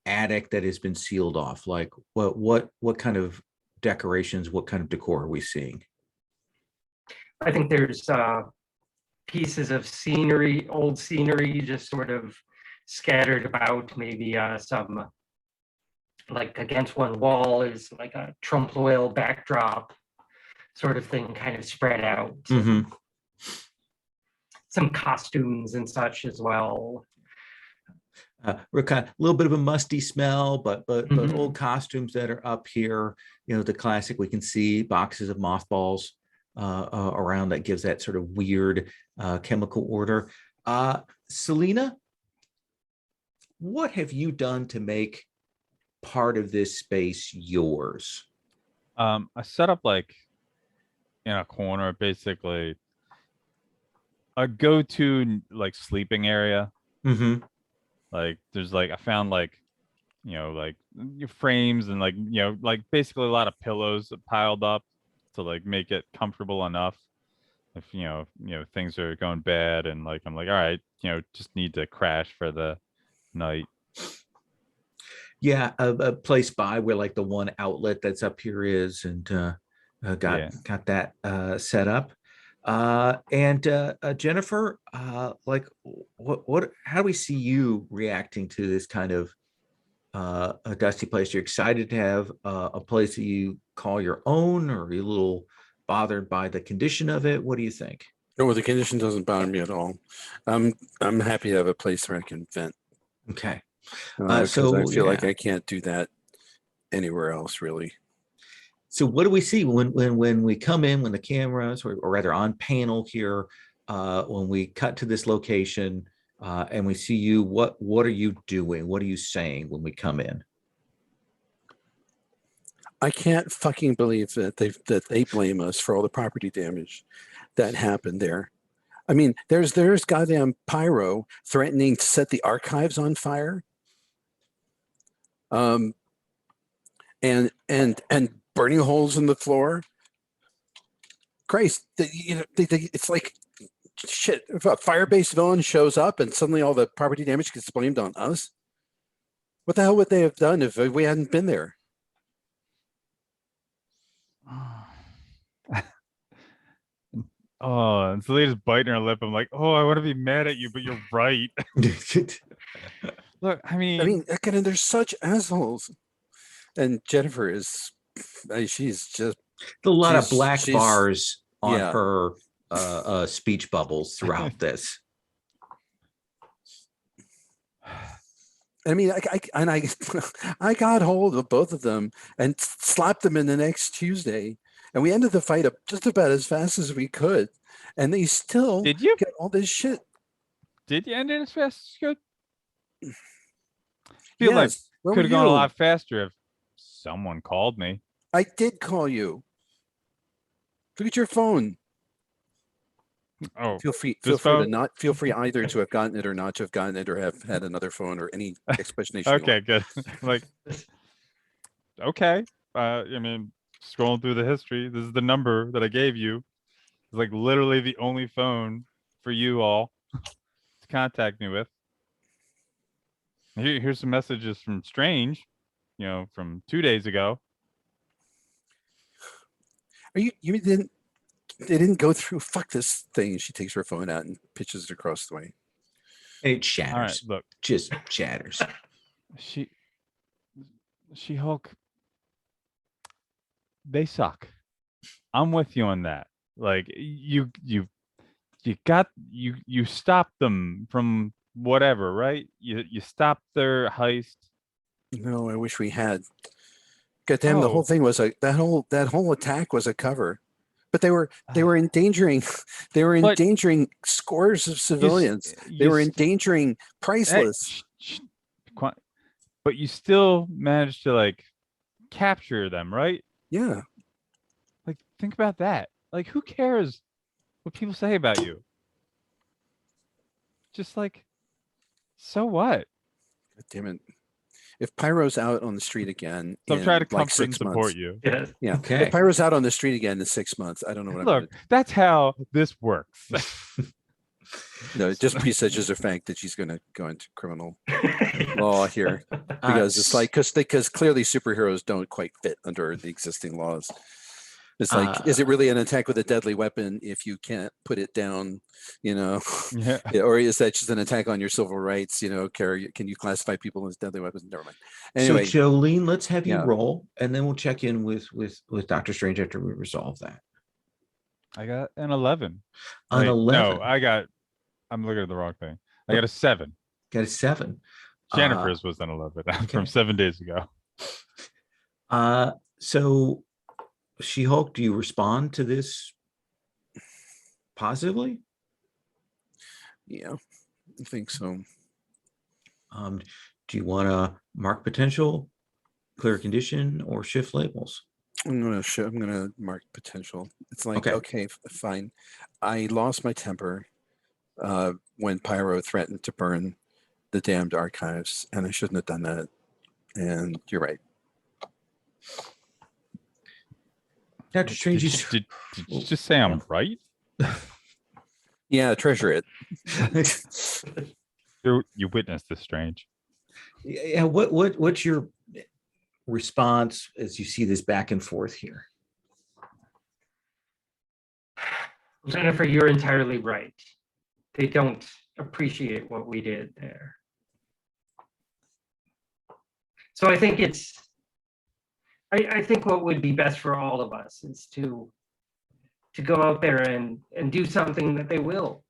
attic that has been sealed off? Like, what kind of decorations, what kind of decor are we seeing? I think there's pieces of scenery, old scenery, just sort of scattered about. Maybe some, like against one wall is like a trompe l'oeil backdrop sort of thing, kind of spread out. Mm-hmm. Some costumes and such as well. We're kind of a little bit of a musty smell, but Mm-hmm. old costumes that are up here. The classic. We can see boxes of mothballs around that gives that sort of weird chemical order. Selena, what have you done to make part of this space yours? I set up like in a corner, basically a go-to like sleeping area. Mm-hmm. Like there's like I found like like your frames and like like basically a lot of pillows piled up to like make it comfortable enough if things are going bad, and like I'm like, all right, just need to crash for the night. Yeah, a place by where like the one outlet that's up here is, and got that set up. And Jennifer, like how do we see you reacting to this kind of a dusty place? You're excited to have a place that you call your own, or are you a little bothered by the condition of it? What do you think? No, the condition doesn't bother me at all. I'm happy to have a place where I can vent. Okay. Because So I feel like yeah. I can't do that anywhere else, really. So what do we see when we come in, when the cameras, or rather on panel here, when we cut to this location and we see you, what are you doing? What are you saying when we come in? I can't fucking believe that they blame us for all the property damage that happened there. I mean, there's goddamn pyro threatening to set the archives on fire. And burning holes in the floor. Christ, it's like shit. If a fire-based villain shows up and suddenly all the property damage gets blamed on us, what the hell would they have done if we hadn't been there? Oh, and Selena's biting her lip. I'm like, oh, I want to be mad at you, but you're right. Look, I mean, again, they're such assholes. And Jennifer is, she's just a lot of black bars on yeah. her speech bubbles throughout this. I mean, I got hold of both of them and slapped them in the next Tuesday, and we ended the fight up just about as fast as we could, and they still Did you? get all this shit. Did you end it as fast as you could? Feel like Yes. Where could were have gone a you? lot faster if someone called me. I did call you. Look at your phone. Oh, Feel free this to phone? not feel free either to have gotten it or not to have gotten it or have had another phone or any explanation. you Okay, want. good. Like, okay. I mean, scrolling through the history, this is the number that I gave you. It's like literally the only phone for you all to contact me with. Here's some messages from Strange, from 2 days ago. Are you didn't they didn't go through fuck this thing. She takes her phone out and pitches it across the way. It All right, shatters. look, Just shatters. She-Hulk, they suck. I'm with you on that. Like you stopped them from whatever, right? You stopped their heist. No, I wish we had. God damn, the whole Oh. thing was that whole attack was a cover. But they were endangering But scores of civilians. They were endangering Priceless. But you still managed to like capture them, right? Yeah. Like think about that. Like who cares what people say about you? Just like, so what? God damn it. If Pyro's out on the street again So I'm in trying to like comfort and 6 support months. you. Yes. Yeah. Okay. If Pyro's out on the street again in 6 months, I don't know what I'm Look, gonna that's how this works. No, it just presages the fact that she's gonna go into criminal law here. Because it's like because clearly superheroes don't quite fit under the existing laws. It's like, is it really an attack with a deadly weapon if you can't put it down, Yeah. or is that just an attack on your civil rights? Can you classify people as deadly weapons? Never mind. Anyway, so Jolene, let's have you yeah. roll, and then we'll check in with Dr. Strange after we resolve that. I got an 11. An Wait, 11. No, I'm looking at the wrong thing. I got a 7. Got a 7. Jennifer's was an 11 okay. from 7 days ago. So She-Hulk, do you respond to this positively? Yeah, I think so. Do you want to mark potential, clear condition, or shift labels? I'm gonna mark potential. It's like, okay, fine. I lost my temper when Pyro threatened to burn the damned archives, and I shouldn't have done that. And you're right. Dr. Strange, Did you just say I'm right? Yeah, treasure it. You witnessed this, Strange. Yeah. What's your response as you see this back and forth here? Jennifer, you're entirely right. They don't appreciate what we did there. So I think I think what would be best for all of us is to go out there and do something that they will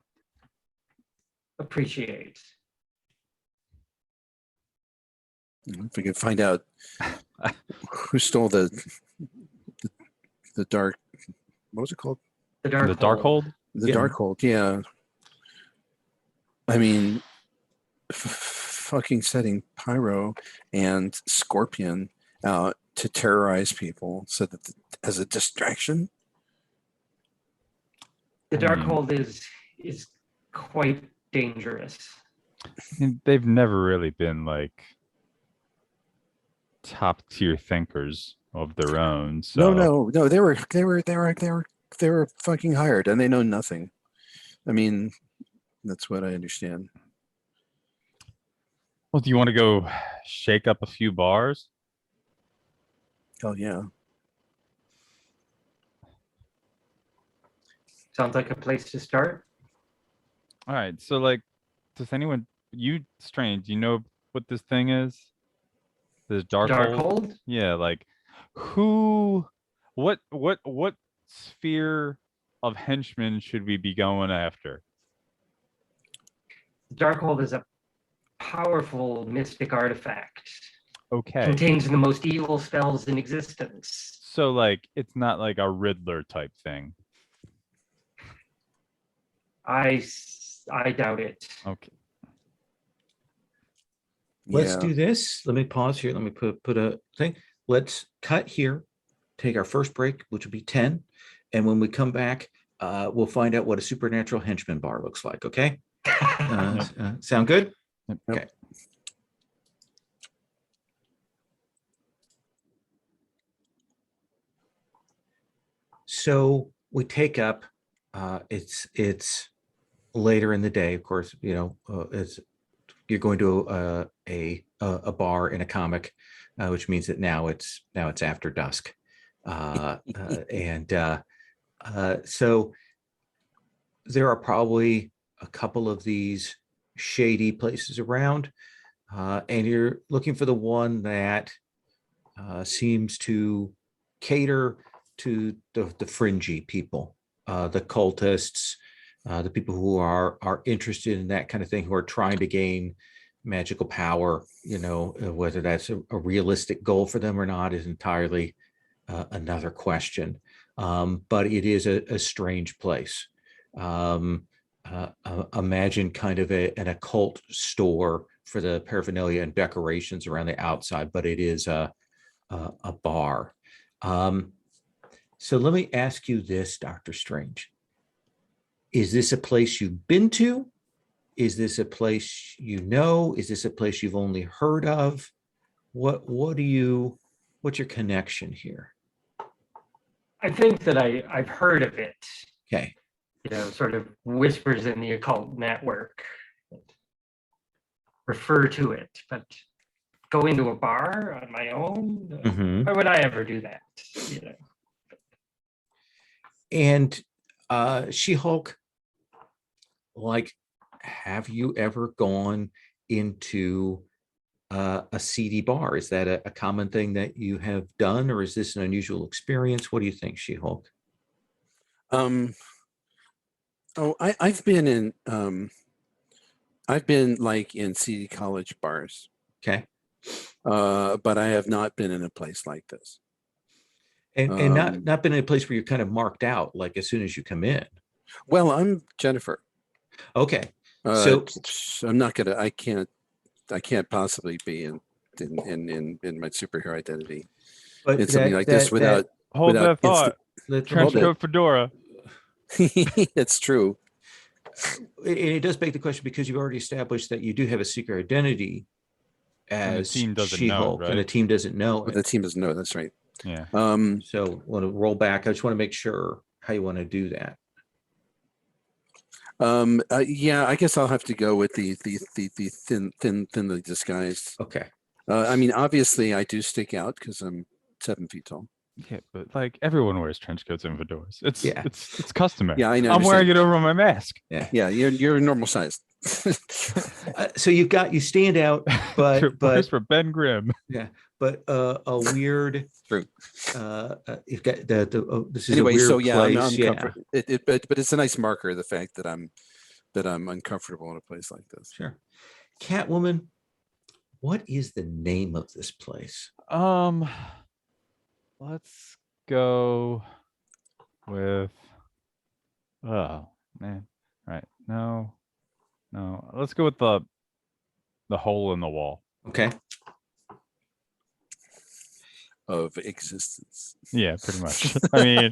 appreciate. If we could find out who stole the dark, what was it called? The Darkhold? The Darkhold, yeah. I mean, fucking setting Pyro and Scorpion out to terrorize people so that as a distraction. The Darkhold is quite dangerous. They've never really been like top tier thinkers of their own. So No. They were fucking hired, and they know nothing. I mean, that's what I understand. Well, do you want to go shake up a few bars? Hell yeah. Sounds like a place to start. All right. So like, does anyone, Strange, you know what this thing is? This Darkhold? Yeah, like what sphere of henchmen should we be going after? Darkhold is a powerful mystic artifact. Okay. Contains the most evil spells in existence. So like it's not like a Riddler type thing. I doubt it. Okay. Let's Yeah. do this. Let me pause here. Let me put a thing. Let's cut here, take our first break, which will be 10. And when we come back, we'll find out what a supernatural henchman bar looks like. Okay. Sound good? Yep. Okay. So we take up, it's later in the day, of course, you know, it's, you're going to a bar in a comic, which means that now it's after dusk. So there are probably a couple of these shady places around, and you're looking for the one that seems to cater to the fringy people, the cultists, the people who are interested in that kind of thing, who are trying to gain magical power. You know, whether that's a realistic goal for them or not is entirely another question. But it is a strange place. Imagine kind of an occult store for the paraphernalia and decorations around the outside, but it is a bar. So let me ask you this, Dr. Strange. Is this a place you've been to? Is this a place you know? Is this a place you've only heard of? What's your connection here? I think that I've heard of it. Okay. You know, sort of whispers in the occult network that refer to it, but go into a bar on my own? Mhm. Why would I ever do that? You know. And She-Hulk, like, have you ever gone into a seedy bar? Is that a common thing that you have done, or is this an unusual experience? What do you think, She-Hulk? I've been in I've been like in seedy college bars, Okay. but I have not been in a place like this. And not been in a place where you're kind of marked out, like as soon as you come in. Well, I'm Jennifer. Okay. So I'm not gonna. I can't possibly be in my superhero identity. But It's something like this without. Hold without that thought. Trench Hold it. coat fedora. It's true. it does beg the question, because you've already established that you do have a secret identity as team doesn't know, She-Hulk, and the right? team doesn't know But it. the team doesn't know. That's right. Yeah. So want to roll back. I just want to make sure how you want to do that. Yeah, I guess I'll have to go with the thinly disguised. Okay. I mean, obviously, I do stick out because I'm 7 feet tall. Yeah, but like everyone wears trench coats and fedoras. It's customary. Yeah, I know. I'm wearing it over my mask. Yeah, you're normal sized. So you stand out, but Voice for Ben Grimm. yeah, but a weird. True. You've got this is Anyway, a weird so yeah, place. I'm Yeah. comfortable. But it's a nice marker, the fact that I'm uncomfortable in a place like this. Sure. Catwoman, what is the name of this place? Let's go with. Oh man, right? No. Let's go with the hole in the wall. Okay. Of existence. Yeah, pretty much. I mean,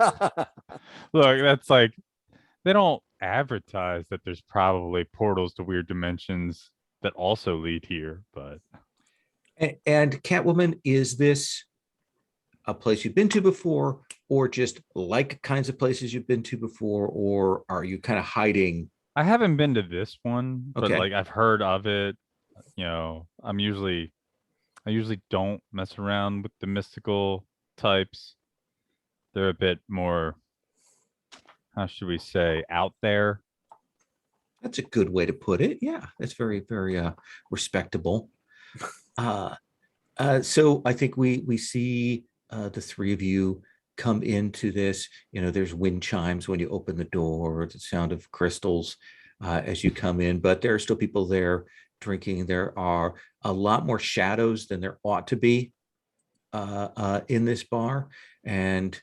look, that's like they don't advertise that there's probably portals to weird dimensions that also lead here, but. And Catwoman, is this a place you've been to before, or just like kinds of places you've been to before, or are you kind of hiding? I haven't been to this one, but Okay. like I've heard of it. You know, I usually don't mess around with the mystical types. They're a bit more, how should we say, out there. That's a good way to put it. Yeah, that's very, very respectable. So I think we see the three of you come into this. You know, there's wind chimes when you open the door, the sound of crystals as you come in, but there are still people there drinking. There are a lot more shadows than there ought to be in this bar, and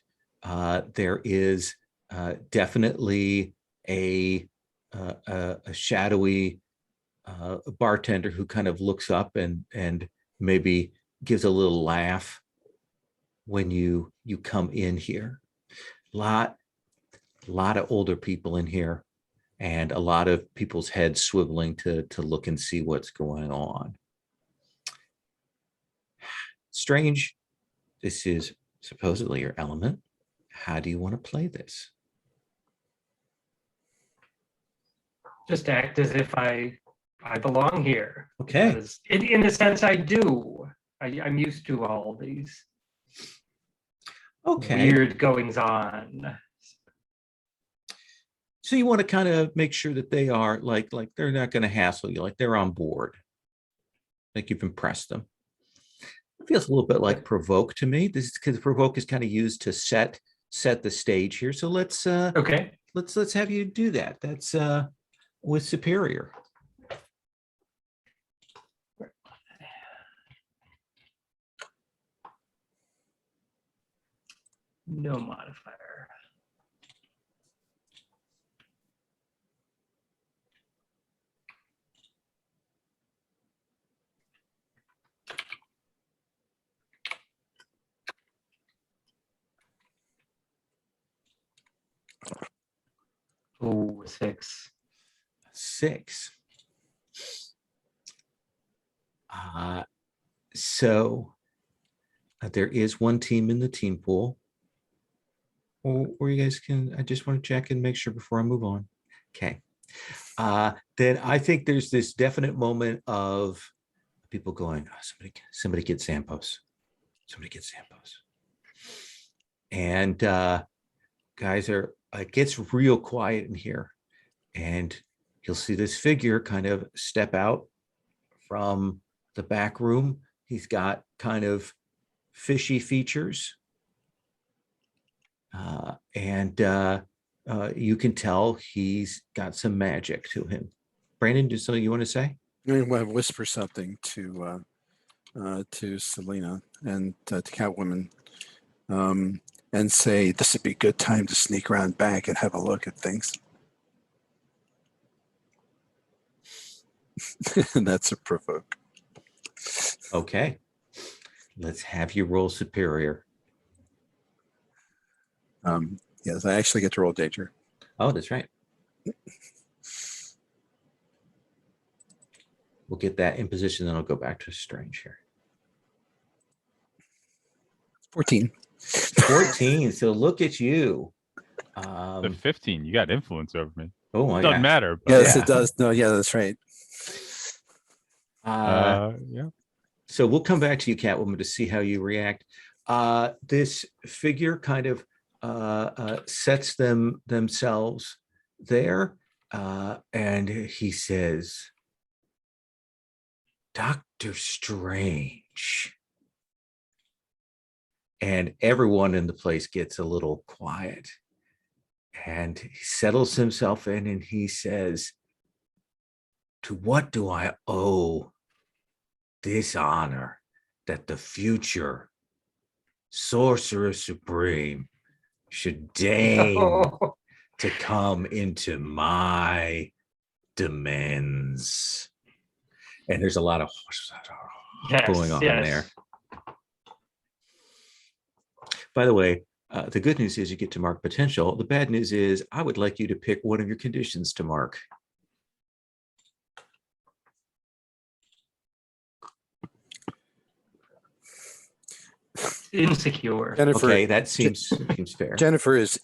there is definitely a shadowy bartender who kind of looks up and maybe gives a little laugh when you come in here. Lot of older people in here, and a lot of people's heads swiveling to look and see what's going on. Strange, this is supposedly your element. How do you want to play this? Just act as if I belong here. Okay. Because in a sense, I do. I'm used to all these Okay. weird goings on. So you want to kind of make sure that they are like they're not going to hassle you, like they're on board, like you've impressed them. It feels a little bit like provoke to me. This is because provoke is kind of used to set the stage here. So let's Okay. let's have you do that. That's with superior. No modifier. Oh, 6. 6. So there is one team in the team pool. Or you guys can, I just want to check and make sure before I move on. Okay. Then I think there's this definite moment of people going, oh, somebody get Zampos. Somebody get Zampos. And guys it gets real quiet in here. And you'll see this figure kind of step out from the back room. He's got kind of fishy features. And you can tell he's got some magic to him. Brandon, just so you want to say? I want to whisper something to Selena and to Catwoman, and say this would be a good time to sneak around back and have a look at things. And that's a provoke. Okay. Let's have you roll superior. Yes, I actually get to roll danger. Oh, that's right. We'll get that in position, then I'll go back to strange here. 14. 14. So look at you. The 15, you got influence over me. Oh my Doesn't God. matter. But, Yes, Yeah. it does. No, yeah, that's right. yeah. So we'll come back to you, Catwoman, to see how you react. This figure kind of sets themselves there, and he says, Dr. Strange. And everyone in the place gets a little quiet. And he settles himself in and he says, to what do I owe this honor that the future Sorcerer Supreme should deign to come into my domains? And there's a lot of going on there. By the way, the good news is you get to mark potential. The bad news is I would like you to pick one of your conditions to mark. Insecure. Jennifer, Okay, that seems fair. Jennifer is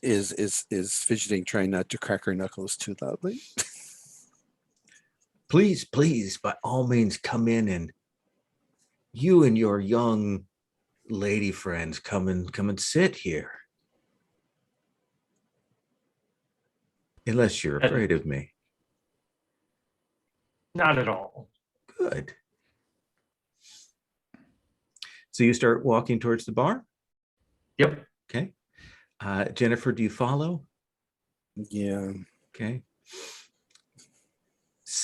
fidgeting, trying not to crack her knuckles too loudly. Please, by all means, come in, and you and your young lady friends come and sit here. Unless you're afraid of me. Not at all. Good. So you start walking towards the bar? Yep. Okay. Jennifer, do you follow? Yeah. Okay.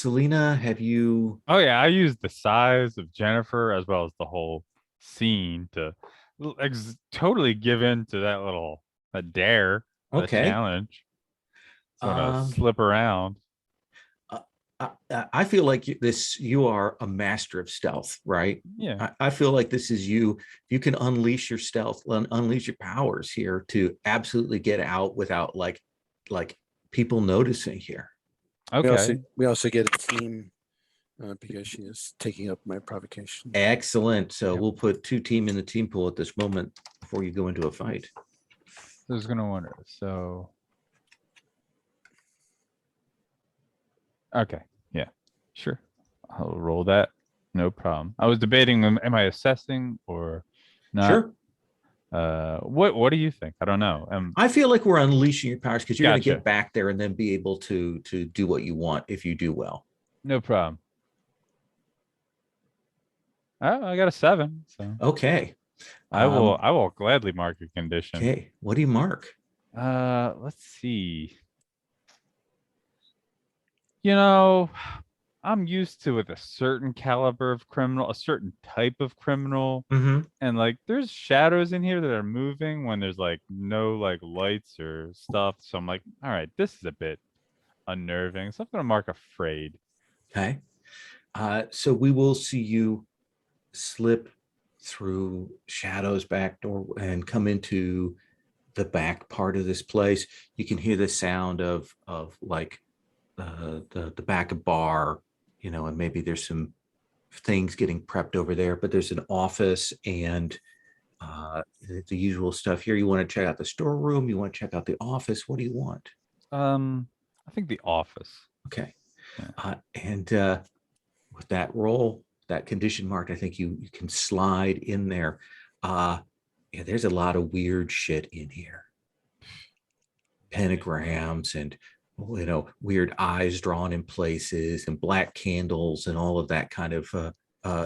Selena, have you? Oh yeah, I used the size of Jennifer as well as the whole scene to totally give in to that dare, that Okay. challenge. Sort of Um, slip around. I feel like you are a master of stealth, right? Yeah. I feel like this is you. You can unleash your stealth, unleash your powers here to absolutely get out without like people noticing here. Okay. We also get a team because she is taking up my provocation. Excellent. So Yep. we'll put 2 team in the team pool at this moment before you go into a fight. I was gonna wonder. So. Okay. Yeah. Sure. I'll roll that. No problem. I was debating, am I assessing or not? Sure. What do you think? I don't know. I feel like we're unleashing your powers because you're going to Gotcha. get back there and then be able to do what you want if you do well. No problem. Oh, I got a 7. So Okay. I will gladly mark a condition. Okay. What do you mark? Let's see. You know, I'm used to with a certain caliber of criminal, a certain type of criminal, Mm-hmm. and like there's shadows in here that are moving when there's like no like lights or stuff. So I'm like, all right, this is a bit unnerving. So I'm gonna mark afraid. Okay. So we will see you slip through Shadow's back door and come into the back part of this place. You can hear the sound of like the back of bar, and maybe there's some things getting prepped over there, but there's an office and the usual stuff here. You want to check out the storeroom, you want to check out the office. What do you want? I think the office. Okay. Yeah. And with that roll, that condition marked, I think you can slide in there. Yeah, there's a lot of weird shit in here. Pentagrams and weird eyes drawn in places and black candles and all of that kind of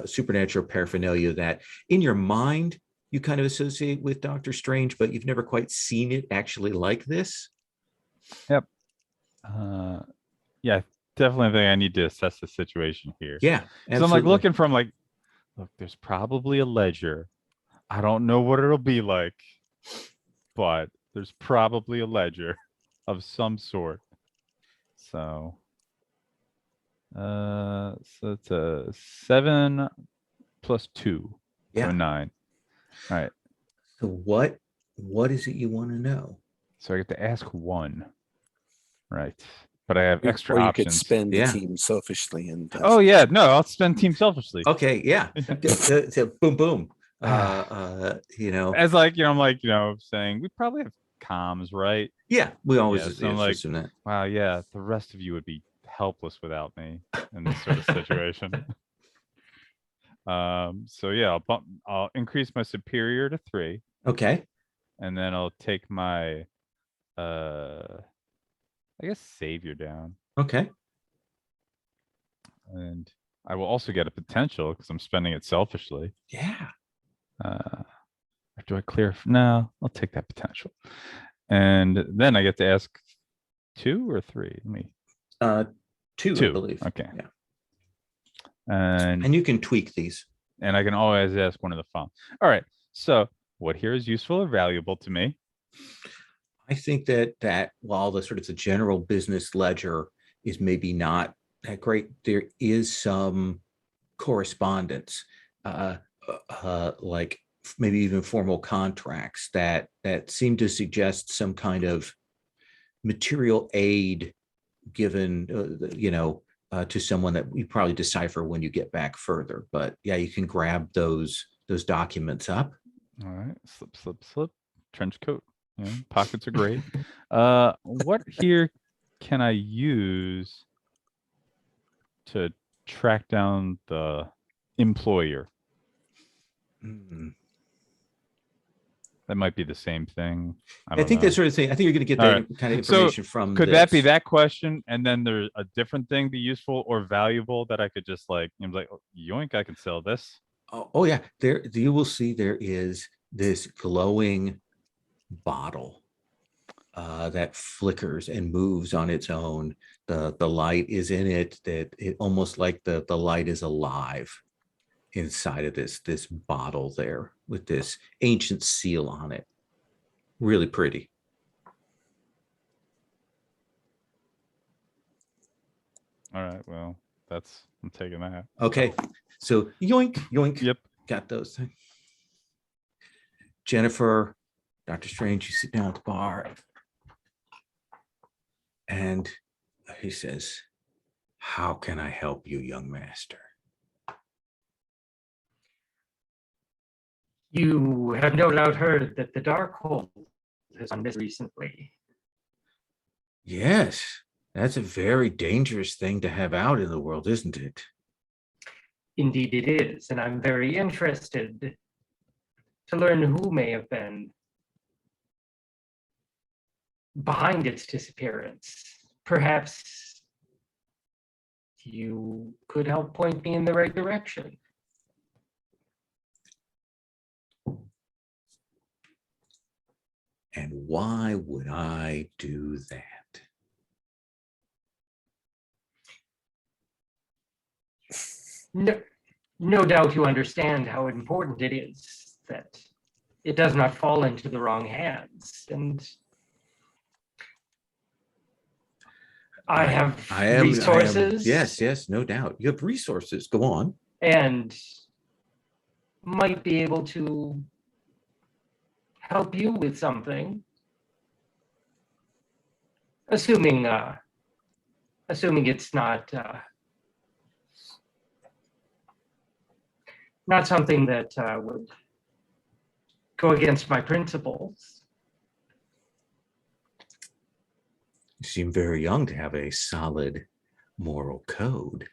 supernatural paraphernalia that in your mind you kind of associate with Doctor Strange, but you've never quite seen it actually like this. Yep. Yeah, definitely think I need to assess the situation here. Yeah, So I'm like absolutely. looking from like, look, there's probably a ledger. I don't know what it'll be like, but there's probably a ledger of some sort. So it's a 7 plus 2. Yeah. So 9. All right. So what is it you want to know? So I get to ask 1. Right. But I have extra or you options. could spend Yeah. the team selfishly and Oh yeah, no, I'll spend team selfishly. Okay, yeah. Boom, boom. As like, I'm like, saying we probably have comms, right? Yeah, we always Yeah, so I'm like, assume that. wow, yeah, the rest of you would be helpless without me in this sort of situation. So yeah, I'll increase my superior to 3, Okay. and then I'll take my I guess savior down. Okay. And I will also get a potential because I'm spending it selfishly. Yeah. Or do I clear? No, I'll take that potential. And then I get to ask 2 or 3. Let me 2, 2. I believe. Okay. Yeah. And you can tweak these. and I can always ask one of the following. All right. So what here is useful or valuable to me? I think that while the sort of the general business ledger is maybe not that great, there is some correspondence, like maybe even formal contracts that seem to suggest some kind of material aid given, to someone that you probably decipher when you get back further. But yeah, you can grab those documents up. All right. Slip. Trench coat. Pockets are great. What here can I use to track down the employer? Mm. That might be the same thing. I think that sort of thing. I think you're going to get All that right. kind of So, information from. Could that be that question? And then there's a different thing be useful or valuable that I could just like, oh, yoink, I can sell this. Oh yeah, there you will see there is this glowing bottle that flickers and moves on its own. The light is in it, that it almost like the light is alive inside of this bottle there with this ancient seal on it. Really pretty. All right. Well, I'm taking that. Okay, so yoink, yoink. Yep. Got those things. Jennifer, Dr. Strange, you sit down at the bar. And he says, "How can I help you, young master?" You have no doubt heard that the Darkhold has done this recently. Yes, that's a very dangerous thing to have out in the world, isn't it? Indeed it is, and I'm very interested to learn who may have been behind its disappearance. Perhaps you could help point me in the right direction. And why would I do that? No doubt you understand how important it is that it does not fall into the wrong hands. And I have resources. Yes, no doubt. You have resources. Go on. And might be able to help you with something. Assuming it's not something that would go against my principles. You seem very young to have a solid moral code.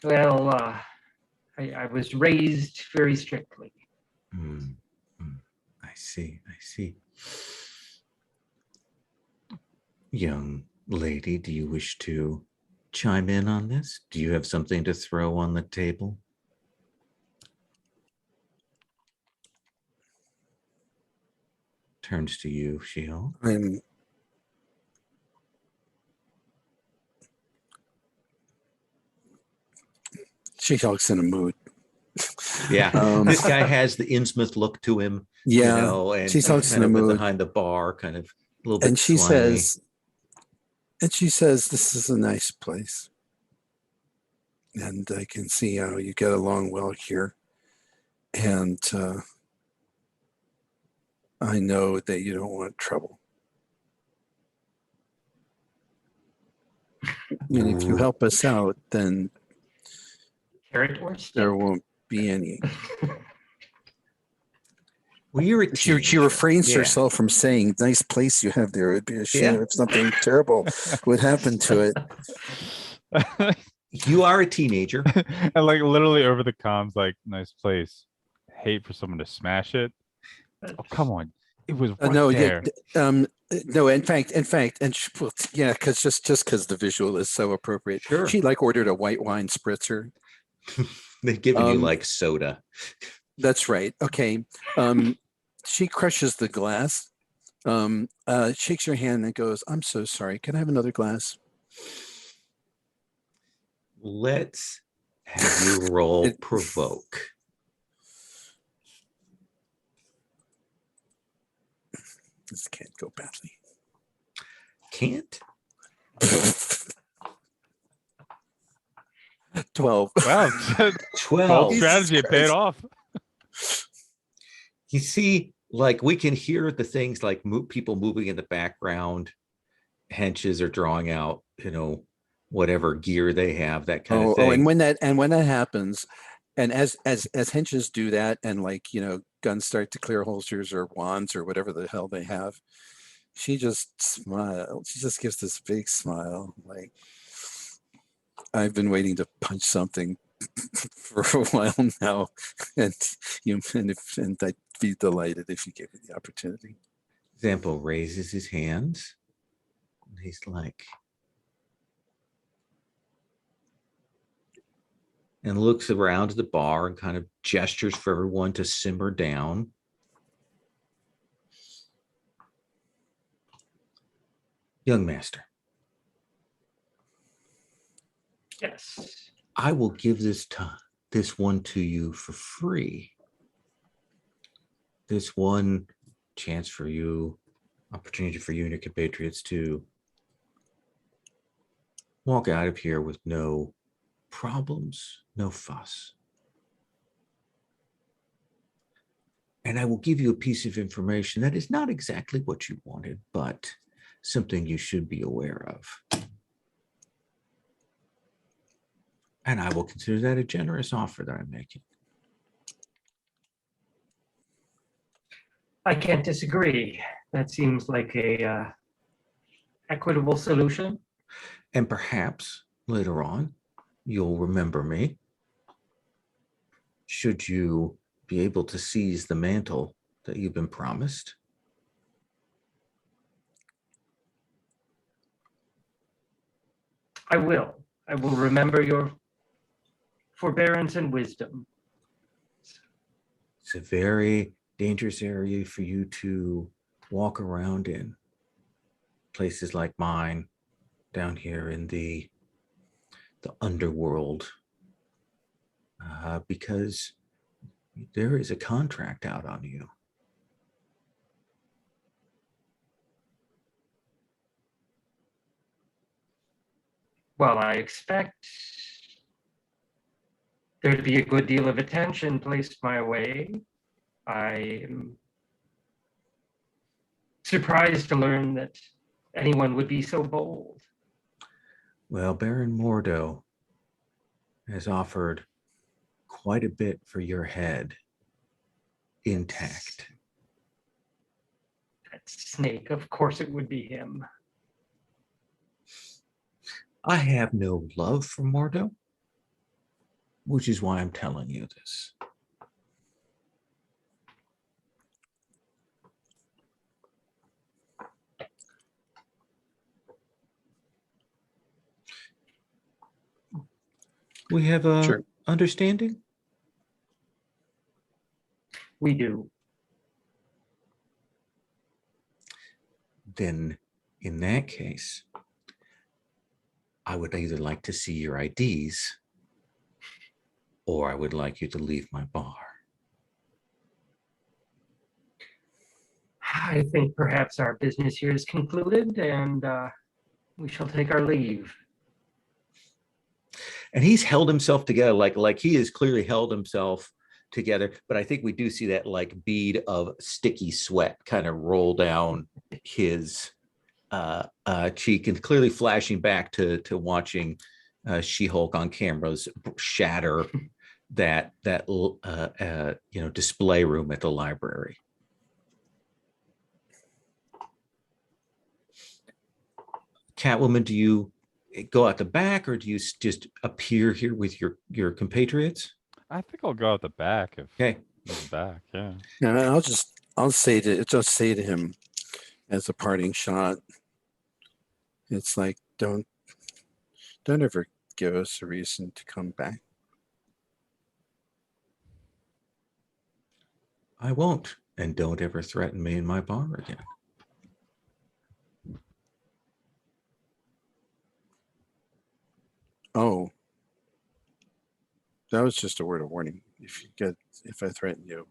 Well, I was raised very strictly. I see. Young lady, do you wish to chime in on this? Do you have something to throw on the table? Turns to you, Sheol. She-Hulk's in a mood. Yeah, this guy has the Innsmouth look to him. Yeah, you know, and She-Hulk's kind in a of mood. behind the bar, kind of a little bit. And she slimy. says, "This is a nice place, and I can see how you get along well here. And I know that you don't want trouble. And if you help us out, then Carrot or stick? there won't be any." Well, you're a She teenager. refrains Yeah. herself from saying, "Nice place you have there. It'd be a shame Yeah. if something terrible would happen to it." You are a teenager. And like literally over the comms, like, "Nice place. Hate for someone to smash it." Oh, come on. It was right No, there. no. In fact, and yeah, because just because the visual is so appropriate. Sure. She like ordered a white wine spritzer. They've given you like soda. That's right. Okay. She crushes the glass, shakes your hand and goes, "I'm so sorry. Can I have another glass?" Let's have you roll provoke. This can't go badly. Can't? 12. Wow. 12. Bold strategy, it paid off. You see, like we can hear the things like people moving in the background. Henches are drawing out, whatever gear they have, that kind of thing. And when that happens, and as henches do that, and guns start to clear holsters or wands or whatever the hell they have, she just smiles. She just gives this big smile, like, "I've been waiting to punch something for a while now, and I'd be delighted if you gave me the opportunity." Zampo raises his hands. And he's like, and looks around the bar and kind of gestures for everyone to simmer down. Young master, Yes. I will give this one to you for free. This one chance for you, opportunity for you and your compatriots to walk out of here with no problems, no fuss. And I will give you a piece of information that is not exactly what you wanted, but something you should be aware of. And I will consider that a generous offer that I'm making. I can't disagree. That seems like a equitable solution. And perhaps later on, you'll remember me. Should you be able to seize the mantle that you've been promised. I will. I will remember your forbearance and wisdom. It's a very dangerous area for you to walk around in. Places like mine, down here in the underworld, because there is a contract out on you. Well, I expect there to be a good deal of attention placed my way. I am surprised to learn that anyone would be so bold. Well, Baron Mordo has offered quite a bit for your head intact. That snake, of course it would be him. I have no love for Mordo, which is why I'm telling you this. We have a Sure. understanding? We do. Then in that case, I would either like to see your IDs or I would like you to leave my bar. I think perhaps our business here is concluded and we shall take our leave. And he's held himself together, like he has clearly held himself together. But I think we do see that like bead of sticky sweat kind of roll down his cheek, and clearly flashing back to watching She-Hulk on cameras shatter that display room at the library. Catwoman, do you go out the back or do you just appear here with your compatriots? I think I'll go out the back if Okay. he's back. Yeah. Yeah, I'll say to him as a parting shot. It's like don't ever give us a reason to come back. I won't, and don't ever threaten me in my bar again. Oh, that was just a word of warning. If I threaten you,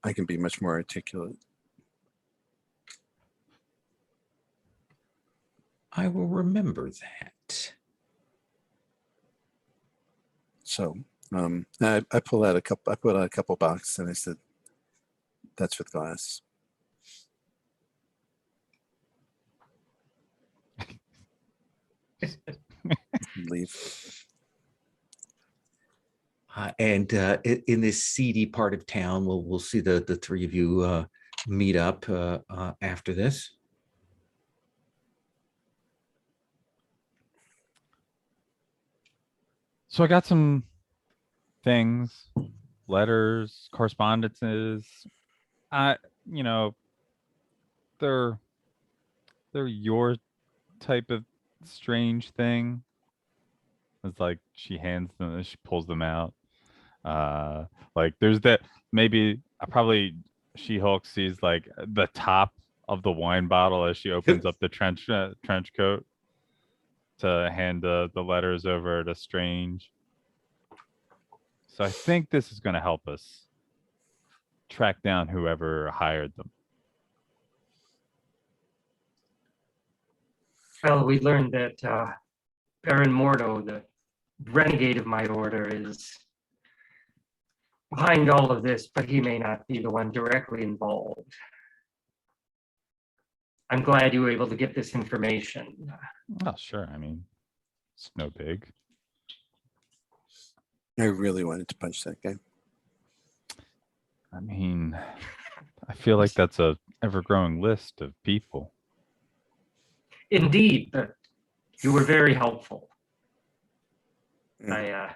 I can be much more articulate. I will remember that. So I pulled out a couple boxes and I said, "That's with glass." Leave. And in this seedy part of town, we'll see the three of you meet up after this. So I got some things, letters, correspondences. You know, they're your type of strange thing. It's like she hands them, she pulls them out. Like there's that maybe probably She-Hulk sees like the top of the wine bottle as she opens up the trench coat to hand the letters over to Strange. So I think this is going to help us track down whoever hired them. Well, we learned that Baron Mordo, the renegade of my order, is behind all of this, but he may not be the one directly involved. I'm glad you were able to get this information. Oh, sure. I mean, it's no big. I really wanted to punch that guy. I mean, I feel like that's a ever-growing list of people. Indeed, but you were very helpful. Mm.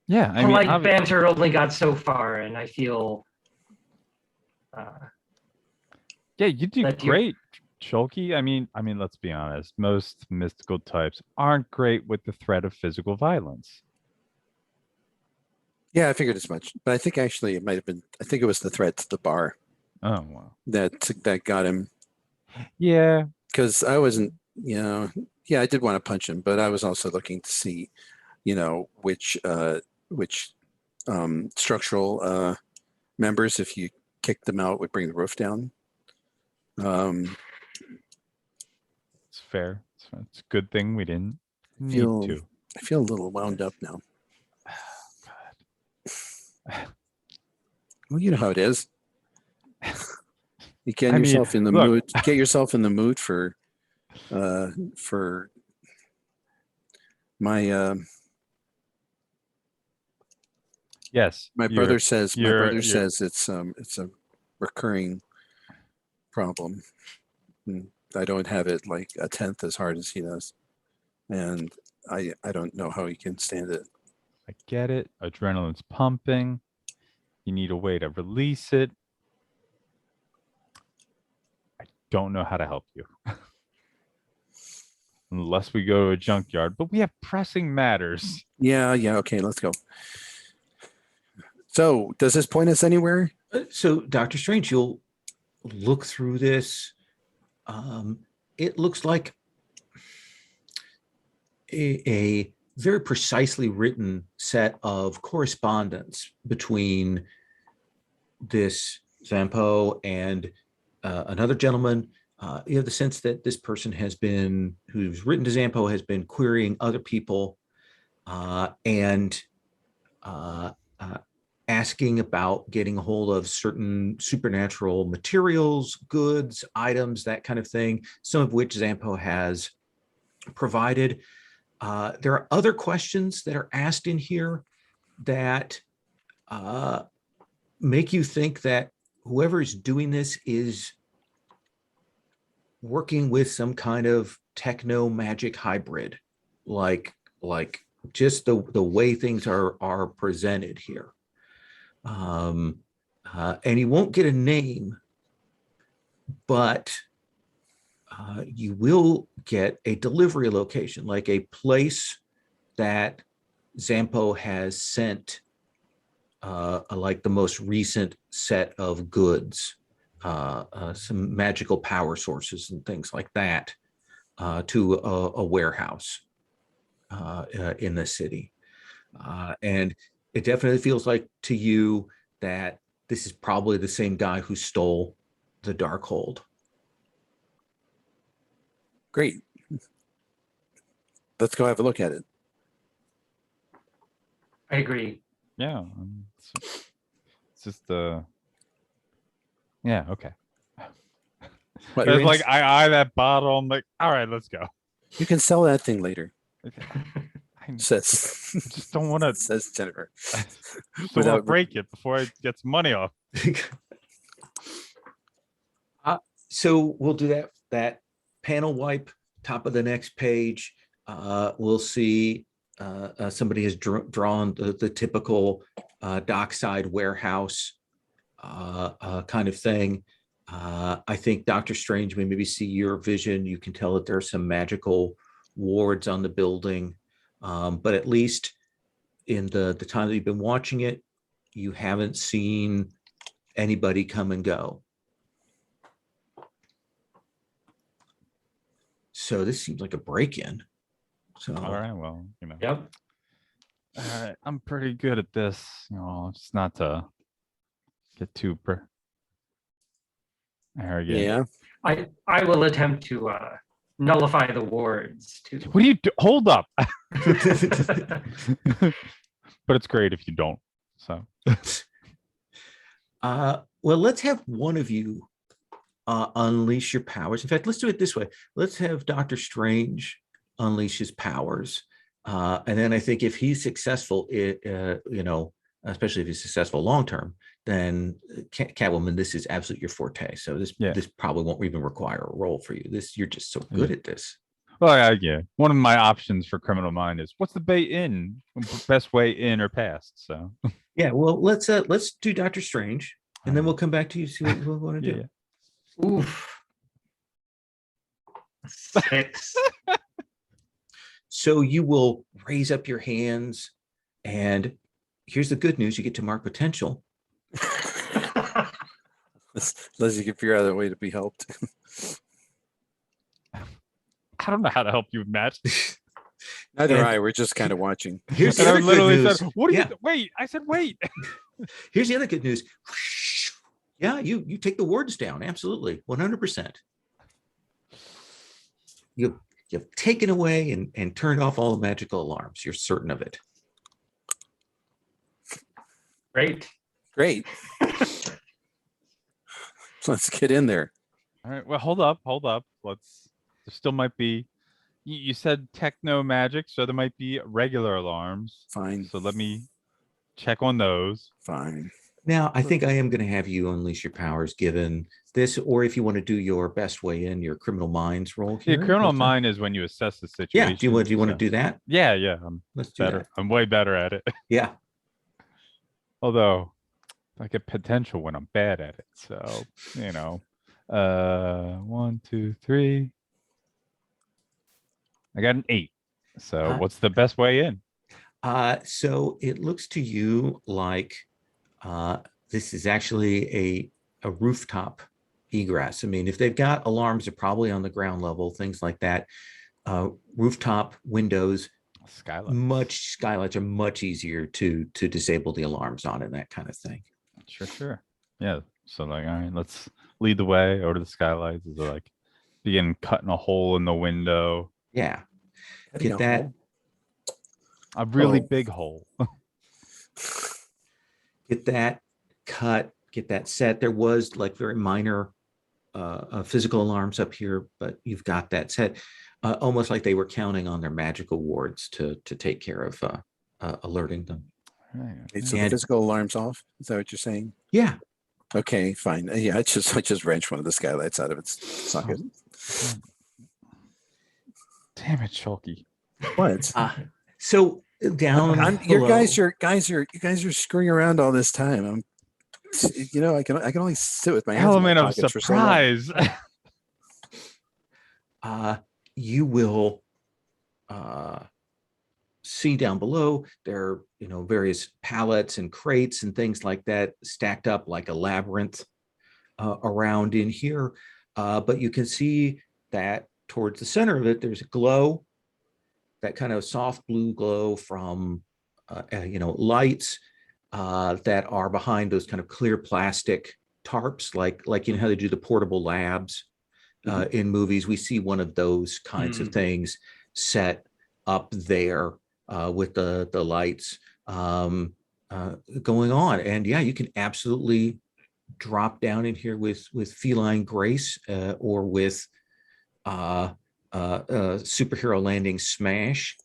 Yeah, I mean, Polite banter only got so far, and I feel yeah, you do that you- great, Shulky. I mean, let's be honest. Most mystical types aren't great with the threat of physical violence. Yeah, I figured as much. But I think actually it might have been, I think it was the threat to the bar Oh, wow. that got him. Yeah, Because I wasn't, yeah, I did want to punch him, but I was also looking to see, which structural members, if you kicked them out, would bring the roof down. it's fair. It's a good thing we didn't need Feel- to. I feel a little wound up now. Well, you know how it is. You get I mean, yourself in the look. mood. Get yourself in the mood for my Yes. my you're- brother says you're- it's a recurring problem. And I don't have it like a tenth as hard as he does, and I don't know how he can stand it. I get it. Adrenaline's pumping. You need a way to release it. I don't know how to help you. Unless we go to a junkyard, but we have pressing matters. Yeah, okay, let's go. So, does this point us anywhere? So, Dr. Strange, you'll look through this. It looks like a very precisely written set of correspondence between this Zampo and another gentleman. You have the sense that this person who's written to Zampo has been querying other people and asking about getting a hold of certain supernatural materials, goods, items, that kind of thing, some of which Zampo has provided. There are other questions that are asked in here that make you think that whoever is doing this is working with some kind of techno magic hybrid, like just the way things are presented here. And you won't get a name, but you will get a delivery location, like a place that Zampo has sent like the most recent set of goods, some magical power sources and things like that, to a warehouse in the city. And it definitely feels like to you that this is probably the same guy who stole the Darkhold. Great. Let's go have a look at it. I agree. Yeah. It's just yeah, okay. What, It's like I eye that bottle. I'm like, all right, let's go. you can sell that thing later, I says just don't want to says Jennifer. without break it before I get some money off. So we'll do that panel wipe, top of the next page. We'll see somebody has drawn the typical dockside warehouse kind of thing. I think Dr. Strange may maybe see your vision. You can tell that there are some magical wards on the building, but at least in the time that you've been watching it, you haven't seen anybody come and go. So this seems like a break-in. So All right, well, Yep. All right, I'm pretty good at this. Just not to get too arrogant. Yeah. I will attempt to nullify the wards to. What do you do? Hold up. But it's great if you don't. So. well, let's have one of you unleash your powers. In fact, let's do it this way. Let's have Dr. Strange unleash his powers. And then I think if he's successful, especially if he's successful long-term, then Catwoman, this is absolutely your forte. So this probably won't even require a roll for you. You're just so good at this. Well, yeah. One of my options for Criminal Mind is what's the best way in or past. So yeah, well, let's do Dr. Strange, and then we'll come back to you, see what we want to do. Yeah. Oof. 6. So you will raise up your hands, and here's the good news: you get to mark potential. Unless you can figure out a way to be helped. I don't know how to help you, Matt. Neither I. We're just kind of watching. Here's the And I other good literally news. said, "What do you wait?" I said, "Wait." Here's the other good news. Yeah, you take the wards down. Absolutely, 100%. You've taken away and turned off all the magical alarms. You're certain of it. Great. Let's get in there. All right. Well, hold up. There still might be. You said techno magic, so there might be regular alarms. Fine. So let me check on those. Fine. Now, I think I am going to have you unleash your powers given this, or if you want to do your best way in, your criminal minds roll here. Yeah, criminal mind is when you assess the situation. Yeah, do you want to do that? Yeah. I'm Let's do better. that. I'm way better at it. Yeah. Although I get potential when I'm bad at it. So, 1, 2, 3. I got an 8. So what's the best way in? So it looks to you like this is actually a rooftop egress. I mean, if they've got alarms, they're probably on the ground level, things like that. Rooftop windows, skylights are much easier to disable the alarms on and that kind of thing. Sure. Yeah. So all right, let's lead the way over to the skylights. Is like begin cutting a hole in the window. Yeah. Get that. A really big hole. Get that cut, get that set. There was like very minor physical alarms up here, but you've got that set. Almost like they were counting on their magical wards to take care of alerting them. Okay, so the physical alarm's off. Is that what you're saying? Yeah. Okay, fine. Yeah, I just wrenched one of the skylights out of its socket. Damn it, Shulky. What? So down you guys are screwing around all this time. I can only sit with my hands Element in my of pockets surprise. for so long. You will see down below there are various pallets and crates and things like that stacked up like a labyrinth around in here, but you can see that towards the center of it there's a glow, that kind of soft blue glow from lights that are behind those kind of clear plastic tarps, like how they do the portable labs in movies. We see one of those kinds of things set up there with the lights going on. And yeah, you can absolutely drop down in here with feline grace or with superhero landing smash.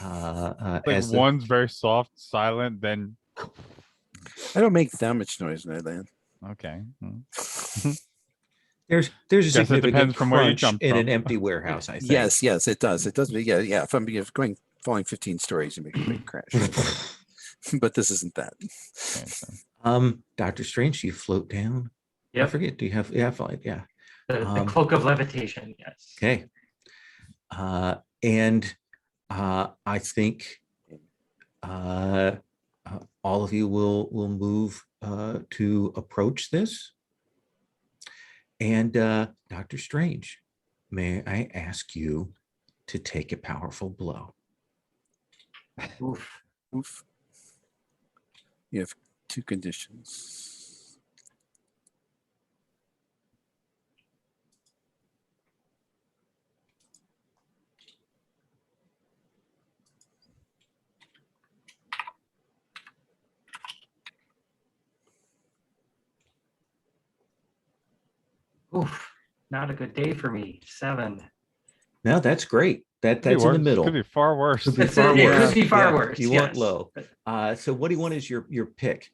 Like one's very soft, silent, then I don't make that much noise when I land. Okay. There's a significant depends from where you crunch jump in from. an empty warehouse, I think. Yes, it does. It does. Yeah. If I'm falling 15 stories, you make a big crash. But this isn't that. Dr. Strange, you float down. Yep. I forget. Do you have? Flight. Yeah. The cloak of levitation. Yes. Okay. And I think all of you will move to approach this. And Dr. Strange, may I ask you to take a powerful blow? Oof. Oof. You have 2 conditions. Oof. Not a good day for me. 7. No, that's great. Could be That's in the worse. middle. Could be far worse. Could be It far could worse. be far Yeah, worse. you want yes. low. So what do you want as your pick?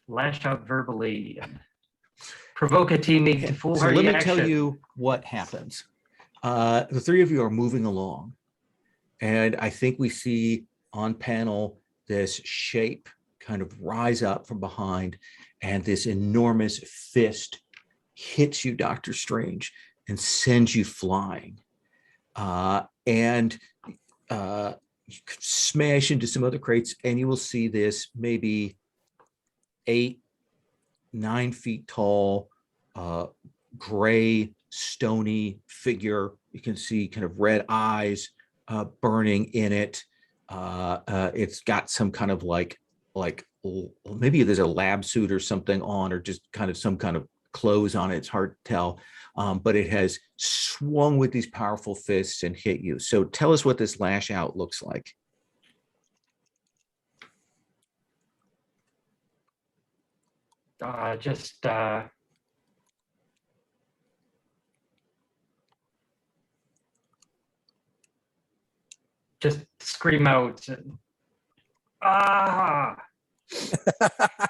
Lash out verbally. Provoke a teammate to So foolhardy let me action. tell you what happens. The 3 of you are moving along, and I think we see on panel this shape kind of rise up from behind, and this enormous fist hits you, Dr. Strange, and sends you flying. And you could smash into some other crates, and you will see this maybe 8, 9 feet tall, gray, stony figure. You can see kind of red eyes burning in it. It's got some kind of like maybe there's a lab suit or something on, or just kind of some kind of clothes on it. It's hard to tell, but it has swung with these powerful fists and hit you. So tell us what this lash out looks like. Just scream out. And,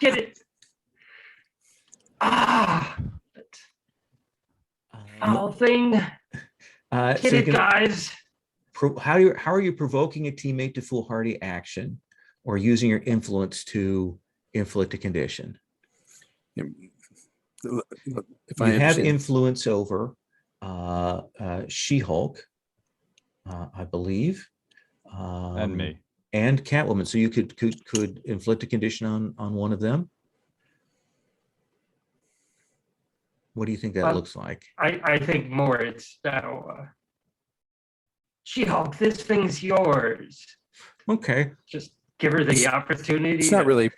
get it. Foul thing. Get So you it, can- guys. how are you provoking a teammate to foolhardy action, or using your influence to inflict a condition? If You I have understand, influence over She-Hulk, I believe, And me. and Catwoman. So you could inflict a condition on one of them. What do you think that looks like? I think more it's She-Hulk, this thing's yours. Okay. Just give her the opportunity. it's not really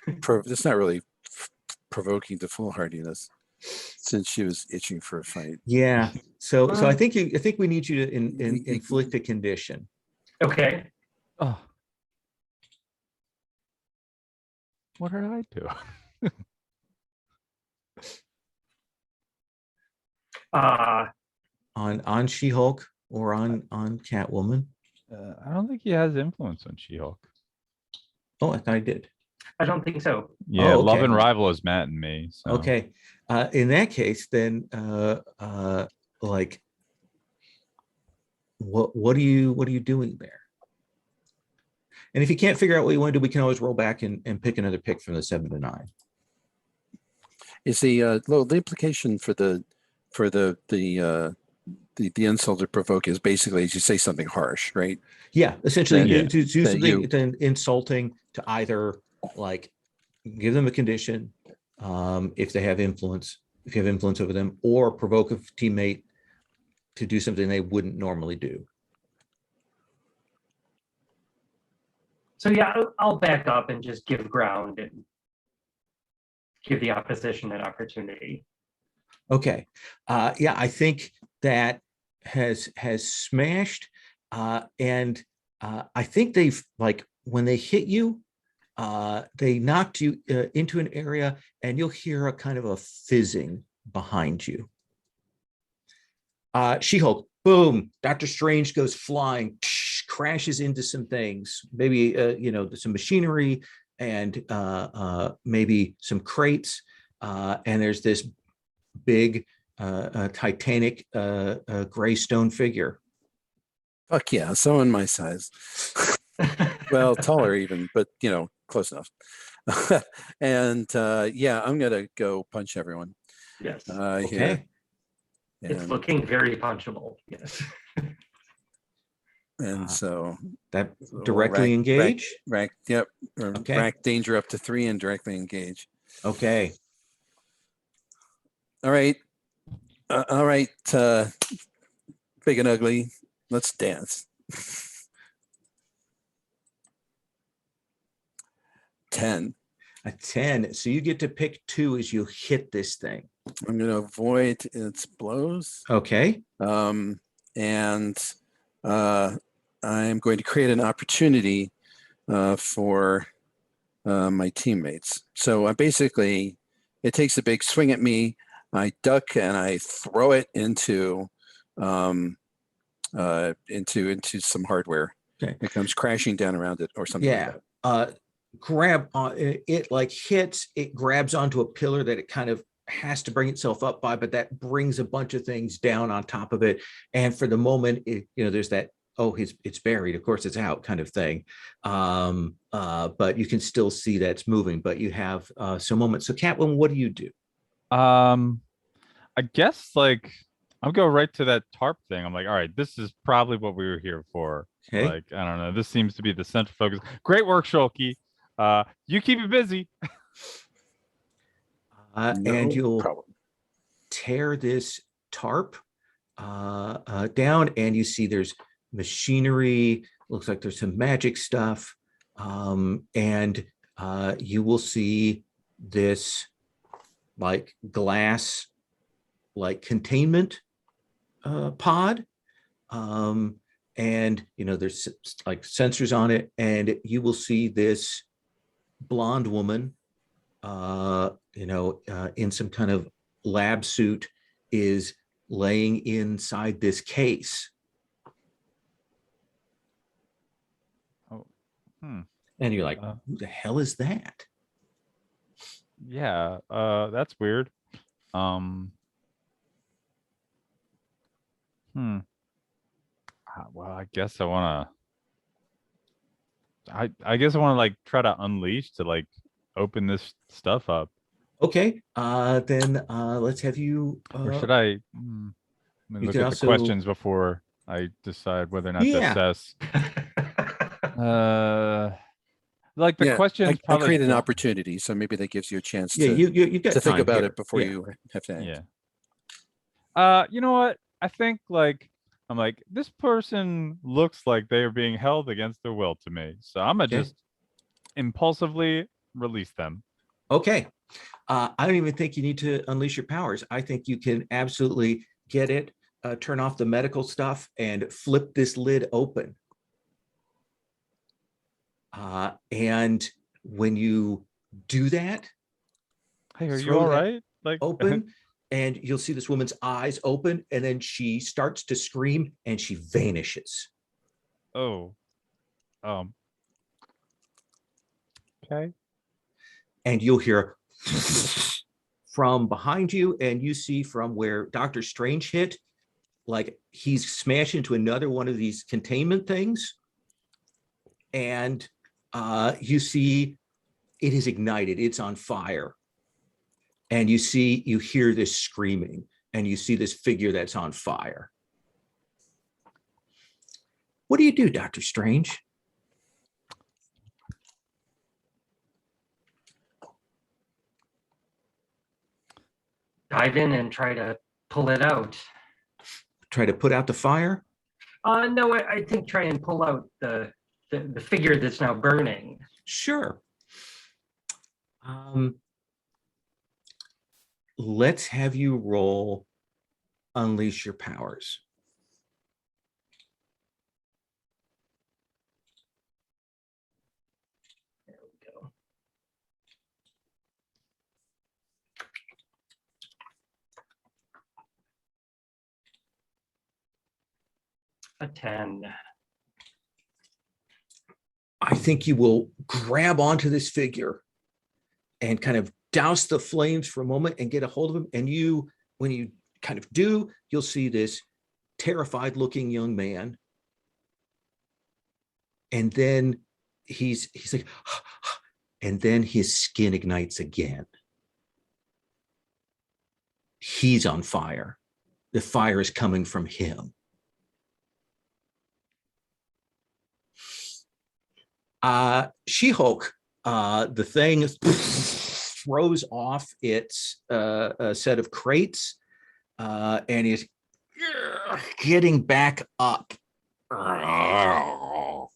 provoking the foolhardiness, since she was itching for a fight. Yeah. So I think we need you to inflict a condition. Okay. Oh. What did I do? On She-Hulk or on Catwoman. I don't think he has influence on She-Hulk. Oh, I thought I did. I don't think so. Yeah, Oh, Love okay. and Rival is Matt and me. So. Okay. In that case, then like what are you doing there? And if you can't figure out what you want to do, we can always roll back and pick another pick from the 7 to 9. Is the implication for the insult to provoke is basically, as you say something harsh, right? Yeah, essentially, Yeah. to do That something insulting to either like give them a condition if they have influence, if you have influence over them, or provoke a teammate to do something they wouldn't normally do. So yeah, I'll back up and just give ground and give the opposition an opportunity. Okay. Yeah, I think that has smashed. And I think they've, like, when they hit you, they knocked you into an area, and you'll hear a kind of a fizzing behind you. She-Hulk, boom, Dr. Strange goes flying, crashes into some things, maybe some machinery and maybe some crates, and there's this big titanic gray stone figure. Fuck yeah, someone my size. Well, taller even, but close enough. And yeah, I'm gonna go punch everyone Yes, here. Okay. it's And, looking very punchable. Yes. and so That we'll directly engage. Yep. Okay. Rank danger up to 3 and directly engage. Okay. All right. All right. Big and ugly. Let's dance. 10. A 10. So you get to pick 2 as you hit this thing. I'm going to avoid its blows. Okay. And I'm going to create an opportunity for my teammates. So I basically, it takes a big swing at me. I duck and I throw it into some hardware. Okay. It comes crashing down around it or something like that. Grab on it, like hits, it grabs onto a pillar that it kind of has to bring itself up by, but that brings a bunch of things down on top of it. And for the moment, there's that, oh, it's buried, of course it's out kind of thing. But you can still see that's moving, but you have some moments. So Catwoman, what do you do? I guess like I'll go right to that tarp thing. I'm like, all right, this is probably what we were here for. Okay. Like, I don't know. This seems to be the central focus. Great work, Shulky. You keep it busy. And you'll problem. tear this tarp down, and you see there's machinery. Looks like there's some magic stuff, and you will see this like glass, like containment pod, and there's like sensors on it, and you will see this blonde woman in some kind of lab suit is laying inside this case. Oh, And you're like, who the hell is that? yeah, that's weird. Well, I guess I want to. I guess I want to like try to unleash to like open this stuff up. Okay, then let's have you. Or should I? Let me you look can at also- the questions before I decide whether or not to Yeah. assess. Like the Yeah, questions I probably create an don't- opportunity, so maybe that gives you a chance Yeah, to, you've got to think time about here. it before Yeah. you have to act. Yeah. You know what? I think like I'm like this person looks like they are being held against their will to me, so I'm gonna Okay. just impulsively release them. Okay. I don't even think you need to unleash your powers. I think you can absolutely get it, turn off the medical stuff, and flip this lid open. And when you do that, Hey, are you throw all that right? Like open, and you'll see this woman's eyes open, and then she starts to scream and she vanishes. Oh. Okay. And you'll hear from behind you, and you see from where Dr. Strange hit, like he's smashed into another one of these containment things, and you see it is ignited, it's on fire, and you hear this screaming, and you see this figure that's on fire. What do you do, Dr. Strange? Dive in and try to pull it out. Try to put out the fire? No, I think try and pull out the figure that's now burning. Sure. Let's have you roll unleash your powers. There we go. A 10. I think you will grab onto this figure and kind of douse the flames for a moment and get a hold of him. And when you kind of do, you'll see this terrified looking young man and then he's like, and then his skin ignites again. He's on fire. The fire is coming from him. She-Hulk, the thing throws off its a set of crates and is getting back up. How'd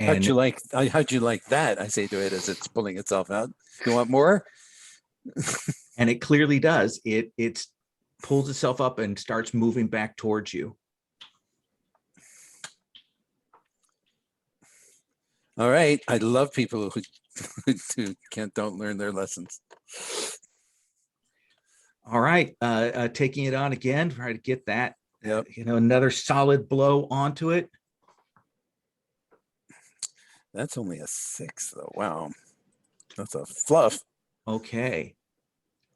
And you like that? I say to it as it's pulling itself out. You want more? and it clearly does. It pulls itself up and starts moving back towards you. All right. I love people who don't learn their lessons. All right, taking it on again, try to get that, Yep. Another solid blow onto it. That's only a 6 though. Wow. That's a fluff. Okay.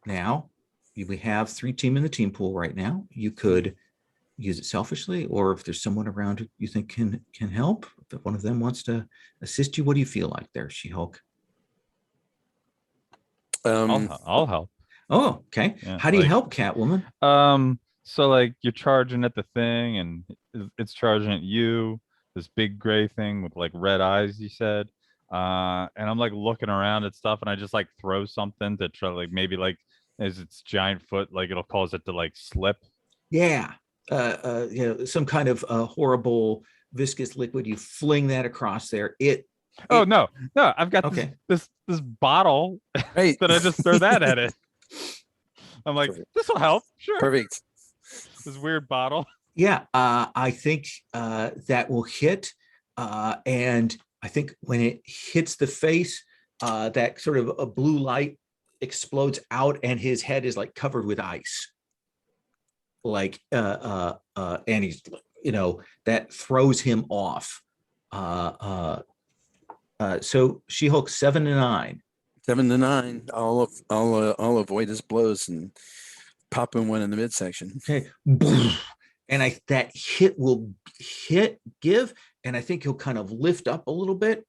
Now we have 3 team in the team pool right now. You could use it selfishly, or if there's someone around who you think can help, if one of them wants to assist you. What do you feel like there, She-Hulk? I'll help. Oh, okay. Yeah, How do you like- help, Catwoman? So like you're charging at the thing and it's charging at you, this big gray thing with like red eyes, you said. And I'm like looking around at stuff and I just like throw something to try to like maybe like as its giant foot, like it'll cause it to like slip. Yeah. Some kind of horrible viscous liquid. You fling that across there. Oh no, I've got Okay. this bottle Right. that I just throw that at it. I'm like, Perfect. this will help. Sure. Perfect. This weird bottle. Yeah, I think that will hit. And I think when it hits the face, that sort of a blue light explodes out and his head is like covered with ice. Like, and he's, that throws him off. So She-Hulk 7 to 9. 7 to 9. I'll avoid his blows and pop in one in the midsection. Okay. And that hit will give, and I think he'll kind of lift up a little bit,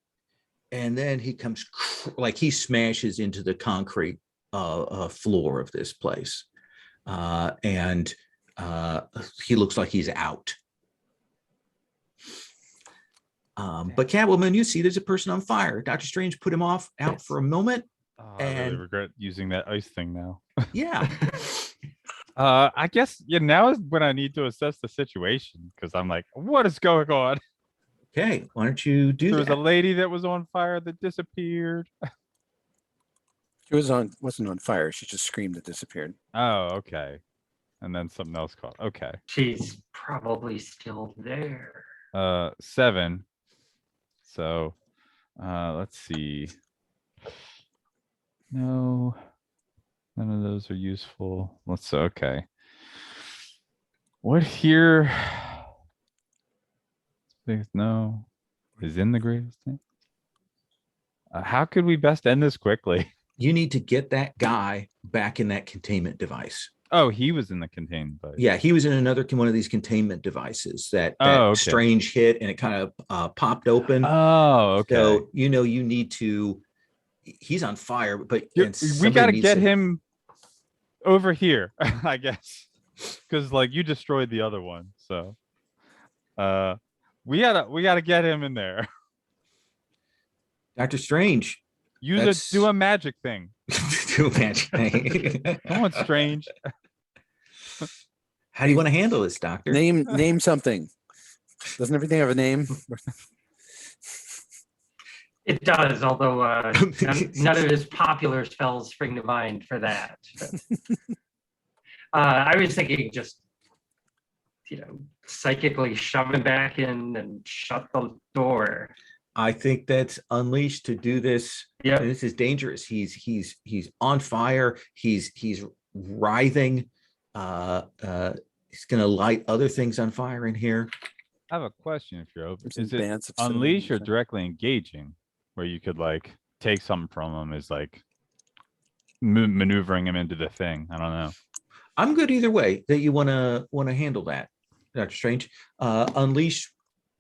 and then he comes like he smashes into the concrete floor of this place, and he looks like he's out. But Catwoman, you see there's a person on fire. Dr. Strange put him out for a moment. Oh, I really And- regret using that ice thing now. Yeah. I guess now is when I need to assess the situation because I'm like, what is going on? Okay. Why don't you do There was that? a lady that was on fire that disappeared. She wasn't on fire. She just screamed and disappeared. Oh, okay. And then something else caught. Okay. She's probably still there. 7. So let's see. No, none of those are useful. Okay. What here? No, is in the greatest thing. How could we best end this quickly? You need to get that guy back in that containment device. Oh, he was in the contained, but Yeah, he was in another one of these containment devices that Oh, okay. Strange hit, and it kind of popped open. Oh, okay. So you need to. He's on fire, but We somebody got to needs get him over here, I guess, because like you destroyed the other one. So, we gotta get him in there. Dr. Strange. Do a magic thing. Do a magic thing. Come on, Strange. How do you want to handle this, Doctor? Name something. Doesn't everything have a name? It does, although none of his popular spells spring to mind for that. I was thinking just, psychically shove him back in and shut the door. I think that's Unleashed to do this. Yeah. And this is dangerous. He's on fire. He's writhing. He's gonna light other things on fire in here. I have a question. If you're open, There's is it bands of unleash or cinnamon. directly engaging, where you could like take something from him is like maneuvering him into the thing? I don't know. I'm good either way that you want to handle that, Dr. Strange. Unleash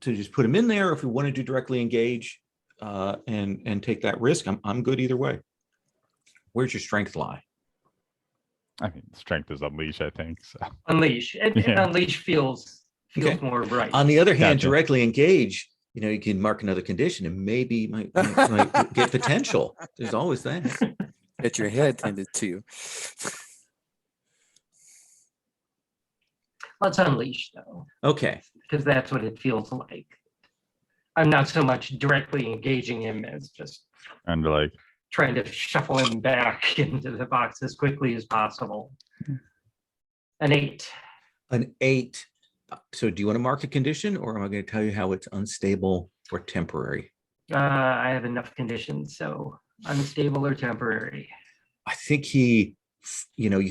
to just put him in there, or if we wanted to directly engage and take that risk, I'm good either way. Where's your strength lie? I mean, strength is unleash, I think. So Unleash. And Yeah. unleash feels Okay. more right. On the other hand, Gotcha. directly engage, you can mark another condition and maybe might get potential. There's always that. Get your head handed to you. Let's unleash though, Okay. because that's what it feels like. I'm not so much directly engaging him as just and like trying to shuffle him back into the box as quickly as possible. An 8. An 8. So do you want to mark a condition, or am I going to tell you how it's unstable or temporary? I have enough conditions, so unstable or temporary. I think you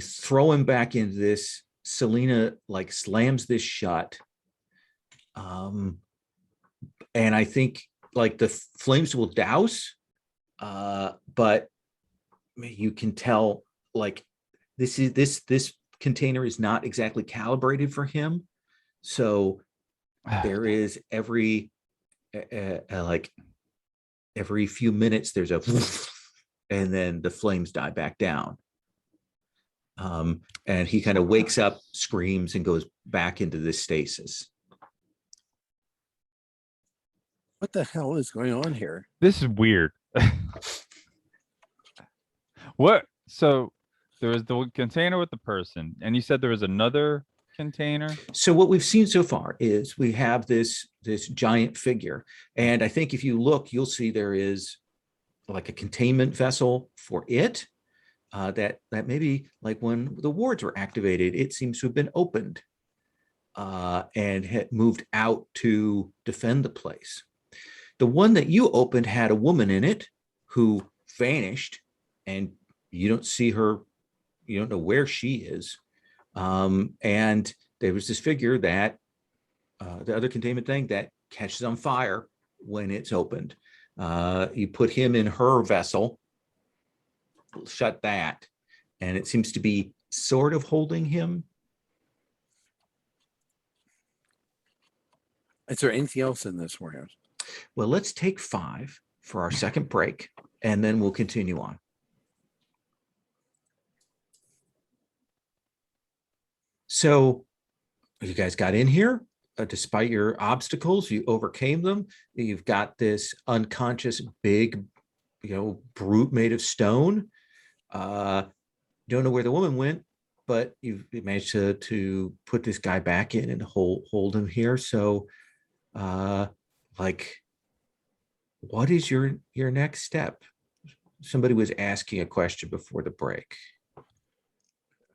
throw him back into this. Selena like slams this shut. And I think like the flames will douse, but you can tell like this container is not exactly calibrated for him. So there is every few minutes there's a and then the flames die back down. And he kind of wakes up, screams, and goes back into this stasis. What the hell is going on here? this is weird. What? So there was the container with the person, and you said there was another container. So what we've seen so far is we have this giant figure, and I think if you look, you'll see there is like a containment vessel for it. That maybe like when the wards were activated, it seems to have been opened and had moved out to defend the place. The one that you opened had a woman in it who vanished, and you don't see her. You don't know where she is. And there was this figure that the other containment thing that catches on fire when it's opened. You put him in her vessel, shut that, and it seems to be sort of holding him. Is there anything else in this warehouse? Well, let's take 5 for our second break, and then we'll continue on. So you guys got in here, despite your obstacles, you overcame them. You've got this unconscious big, brute made of stone. Don't know where the woman went, but you've managed to put this guy back in and hold him here. So what is your next step? Somebody was asking a question before the break.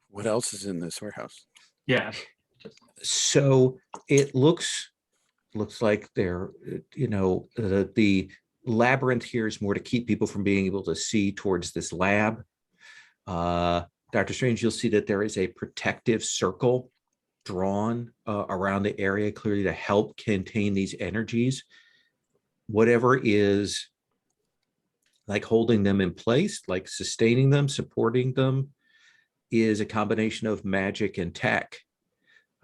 What else is in this warehouse? Yeah. So it looks like they're, the labyrinth here is more to keep people from being able to see towards this lab. Dr. Strange, you'll see that there is a protective circle drawn around the area, clearly to help contain these energies. Whatever is like holding them in place, like sustaining them, supporting them, is a combination of magic and tech.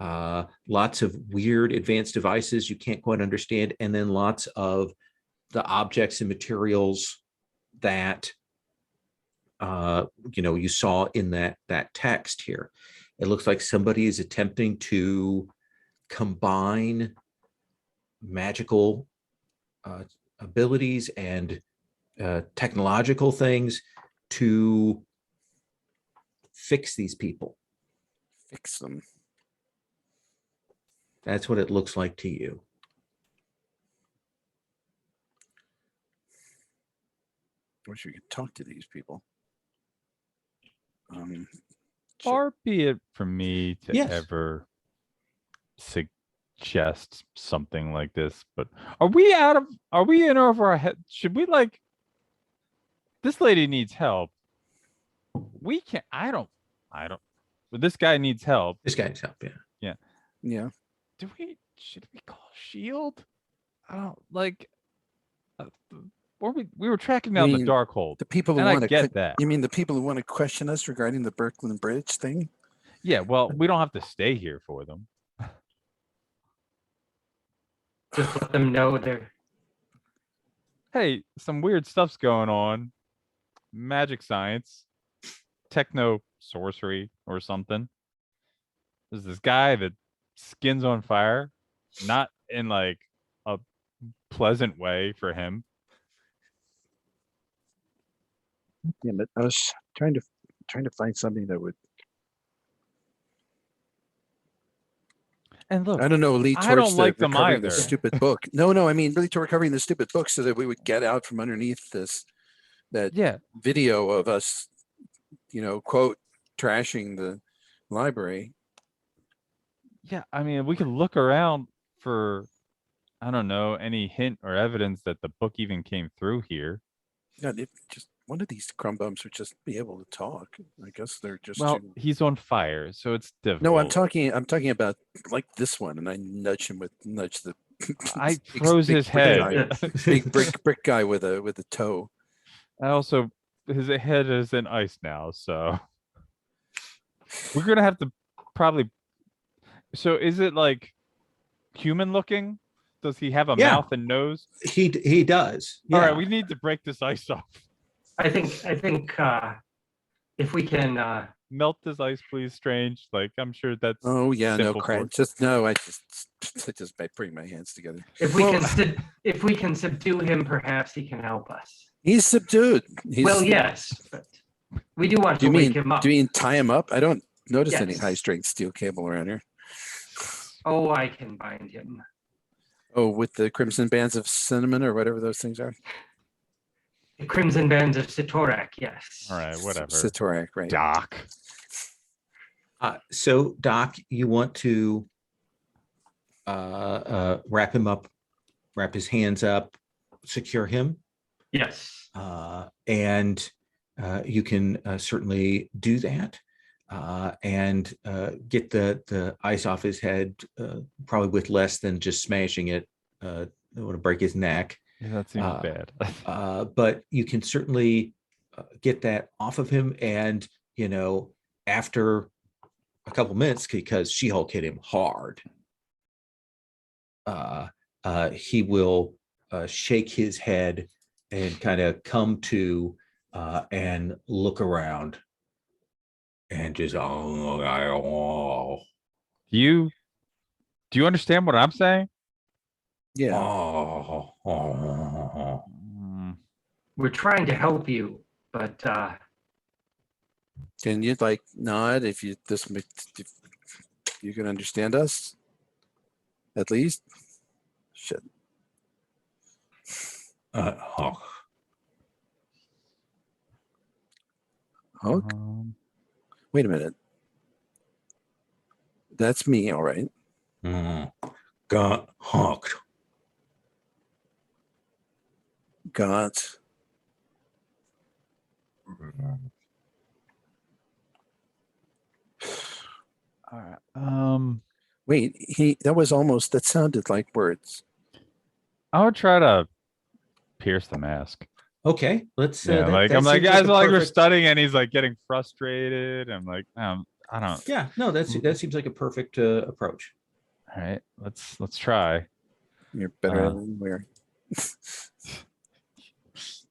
Lots of weird advanced devices you can't quite understand, and then lots of the objects and materials that you saw in that text here. It looks like somebody is attempting to combine magical abilities and technological things to fix these people. Fix them. That's what it looks like to you. Wish we could talk to these people. Far be it from me to Yes. ever suggest something like this, but are we in over our head? Should we this lady needs help. We can't, I don't, but this guy needs help. This guy's help, yeah. Yeah. Should we call Shield? I don't we were tracking down the Darkhold. The people who And I want to get that. You mean the people who want to question us regarding the Brooklyn Bridge thing? Yeah, well, we don't have to stay here for them. Just let them know they're, Hey, some weird stuff's going on. Magic science, techno sorcery or something. There's this guy that skins on fire, not in like a pleasant way for him. Damn it. I was trying to find something that would, And look, I don't know, lead I don't towards like the them recovering the either. stupid book. No, I mean really to recovering the stupid book so that we would get out from underneath that yeah, video of us, quote, trashing the library. yeah. I mean, we could look around for, I don't know, any hint or evidence that the book even came through here. God, if just one of these crumb bums would just be able to talk. I guess they're just Well, too... he's on fire, so it's difficult. No, I'm talking about like this one, and I nudge the I big- froze big his brick head. guy- big brick guy with a toe. I also, his head is in ice now, so we're gonna have to probably. So is it like human looking? Does he have a Yeah. mouth and nose? He does. All Yeah. right, we need to break this ice off. I think if we can, Melt this ice, please, Strange. Like, I'm sure that's Oh yeah, no simple crap. for- Just no. I just by putting my hands together. if we can subdue him, perhaps he can help us. He's subdued. He's, Well, yes, but we do want Do to you wake mean him up. do you mean tie him up? I don't notice any Yes. high strength steel cable around here. Oh, I can bind him. Oh, with the crimson bands of cinnamon or whatever those things are. The Crimson Bands of Sitorak, yes. All right, whatever. Satorak, right? Doc. So Doc, you want to wrap him up, wrap his hands up, secure him, Yes. and you can certainly do that and get the ice off his head, probably with less than just smashing it. Don't want to break his neck. Yeah, that seems bad. But you can certainly get that off of him, and after a couple minutes, because She-Hulk hit him hard, he will shake his head and kind of come to and look around and just Do you understand what I'm saying? Yeah. Mm, We're trying to help you, but Can you like nod if you if you can understand us? At least. Shit. Hulk. Hulk? Wait a minute. That's me, all right. Got hooked. Got. all right. Wait, that sounded like words. I would try to pierce the mask. Okay, let's. Yeah, that I'm like, seems guys, a like we're perfect- studying, and he's like getting frustrated. I'm like, I don't. Yeah, no, that seems like a perfect approach. All right, let's try. You're better than we're.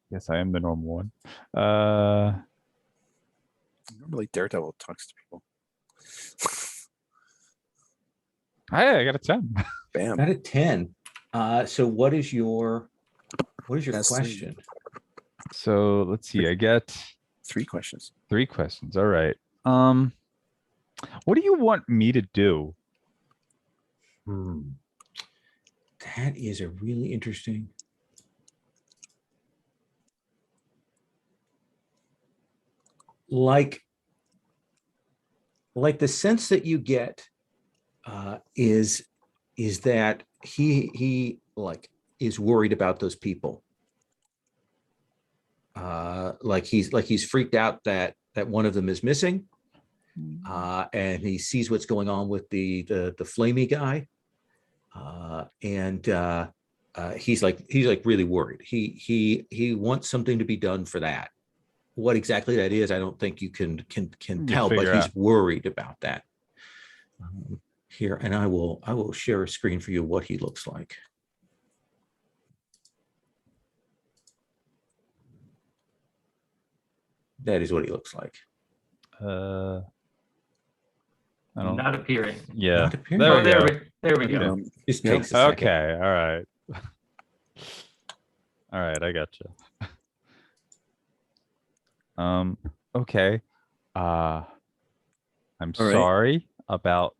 Yes, I am the normal one. Normally Daredevil talks to people. Hey, I got a 10. Bam. Out of 10. So what is your That's the- question? So let's see. I get 3 questions. 3 questions. All right. What do you want me to do? That is a really interesting. Like the sense that you get is that he like is worried about those people. Like he's freaked out that one of them is missing, and he sees what's going on with the flamey guy, and he's like really worried. He wants something to be done for that. What exactly that is, I don't think you can tell, but figure he's out. worried about that. Here, and I will share a screen for you what he looks like. That is what he looks like. I don't. Not appearing. Yeah. Not appearing. There Oh, we go. there we go. Um, Just Yeah. takes a second. Okay. All right. All right. I got you. Okay. I'm All right. sorry about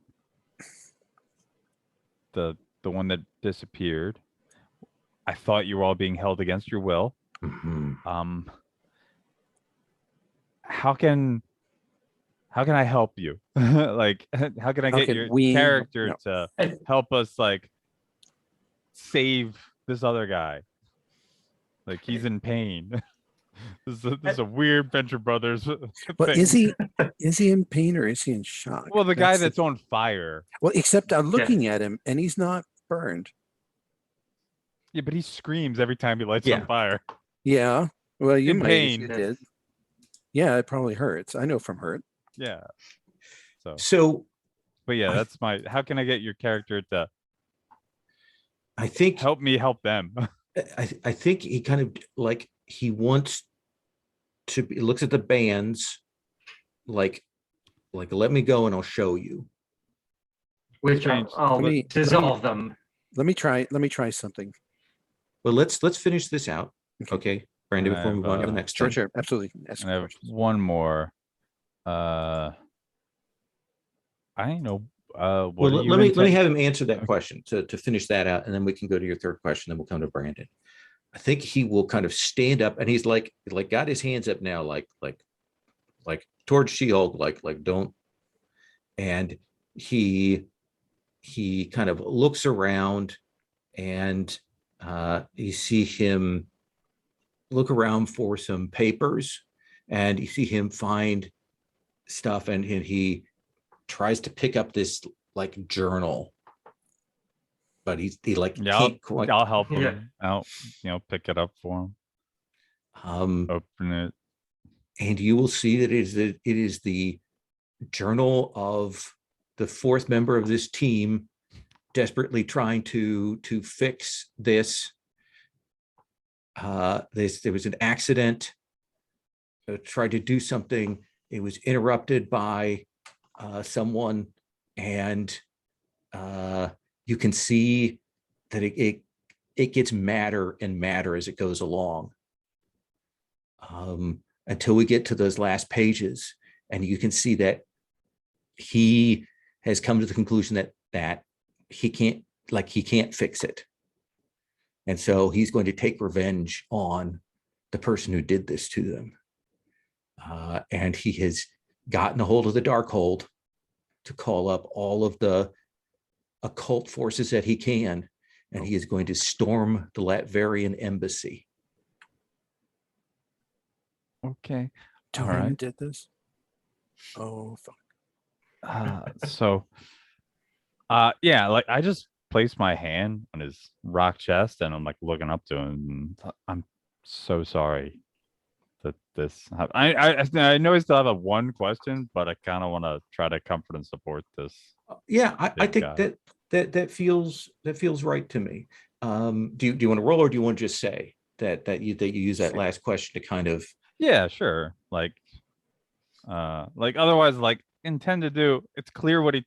the one that disappeared. I thought you were all being held against your will. Mhm. How can I help you? Like, how can I How get can your we- character no. to I- help us, like, save this other guy? Like, he's in pain. This is a weird Venture Brothers But thing. is he in pain or is he in shock? Well, the guy the- that's on fire. well, except I'm looking at him and he's not burned. Yeah, but he screams every time he lights Yeah. on fire. Yeah. Well, you In might if you pain. did. Yeah, it probably hurts. I know from hurt. Yeah. So But yeah, I- that's my. How can I get your character to I think help me help them? I think he kind of like he wants to be, looks at the bands like let me go and I'll show you. Which Strange. I'll Let me- dissolve them. Let me try something. Well, let's finish this out. Okay. Okay, Brandon, And I before we move have, on to the uh, next Sure, thing. sure. Absolutely. Ask And I have questions. one more. I don't know. What Well, do you let me intend- have him answer that Okay. question to finish that out, and then we can go to your third question. Then we'll come to Brandon. I think he will kind of stand up, and he's like got his hands up now, like towards She-Hulk, like don't. And he kind of looks around, and you see him look around for some papers, and you see him find stuff, and he tries to pick up this like journal, but he like Yeah, can't quite. I'll help him Yeah. out. Pick it up for him. Open it. And you will see that it is the journal of the fourth member of this team desperately trying to fix this. There was an accident. Tried to do something. It was interrupted by someone, and you can see that it gets madder and madder as it goes along, until we get to those last pages, and you can see that he has come to the conclusion that he can't fix it, and so he's going to take revenge on the person who did this to them. And he has gotten a hold of the Darkhold to call up all of the occult forces that he can, and he is going to storm the Latverian embassy. Okay. Tell All him who right. did this. Oh, fuck. Yeah, like I just placed my hand on his rock chest and I'm like looking up to him. And I'm so sorry that this happened. I know I still have one question, but I kind of want to try to comfort and support this. Yeah, I Big think guy. that feels right to me. Do you want to roll, or do you want to just say that you use that last question to kind of? Yeah, sure. Like otherwise, like intend to do. It's clear what he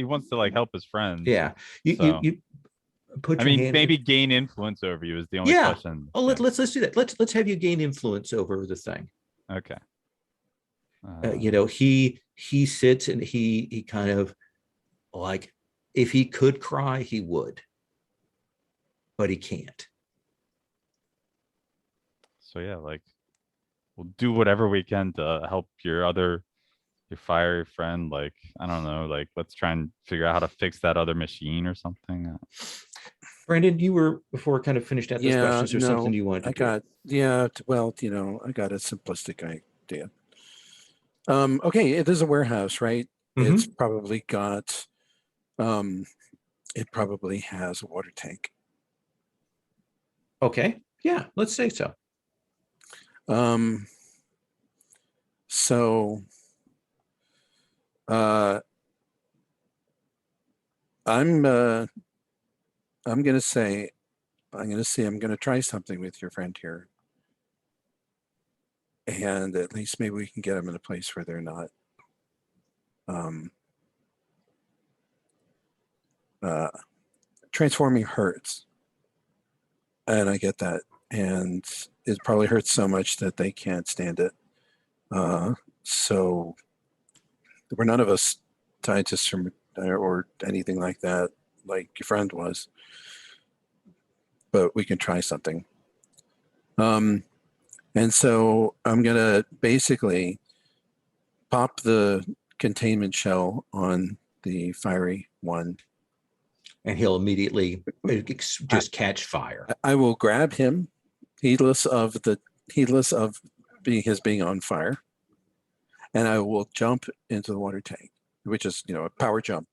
wants to like help his friends. Yeah, So, you put I your mean, hand. maybe gain influence over you is the only Yeah. question. Oh, Yeah. let's do that. Let's have you gain influence over the thing. Okay. He sits and he kind of like, if he could cry, he would, but he can't. So yeah, like we'll do whatever we can to help your fiery friend. Like, I don't know, like let's try and figure out how to fix that other machine or something. Brandon, you were before kind of finished out those Yeah, questions, or no, something you wanted to do? I got a simplistic idea. Okay, there's a warehouse, right? It's probably got, it probably has a water tank. Okay, yeah, let's say so. So, I'm going to try something with your friend here. and at least maybe we can get them in a place where they're not transforming hurts, and I get that, and it probably hurts so much that they can't stand it. So we're none of us scientists or anything like that, like your friend was, but we can try something. And so I'm gonna basically pop the containment shell on the fiery one. And he'll immediately just catch fire. I will grab him, heedless of being on fire, and I will jump into the water tank, which is, a power jump,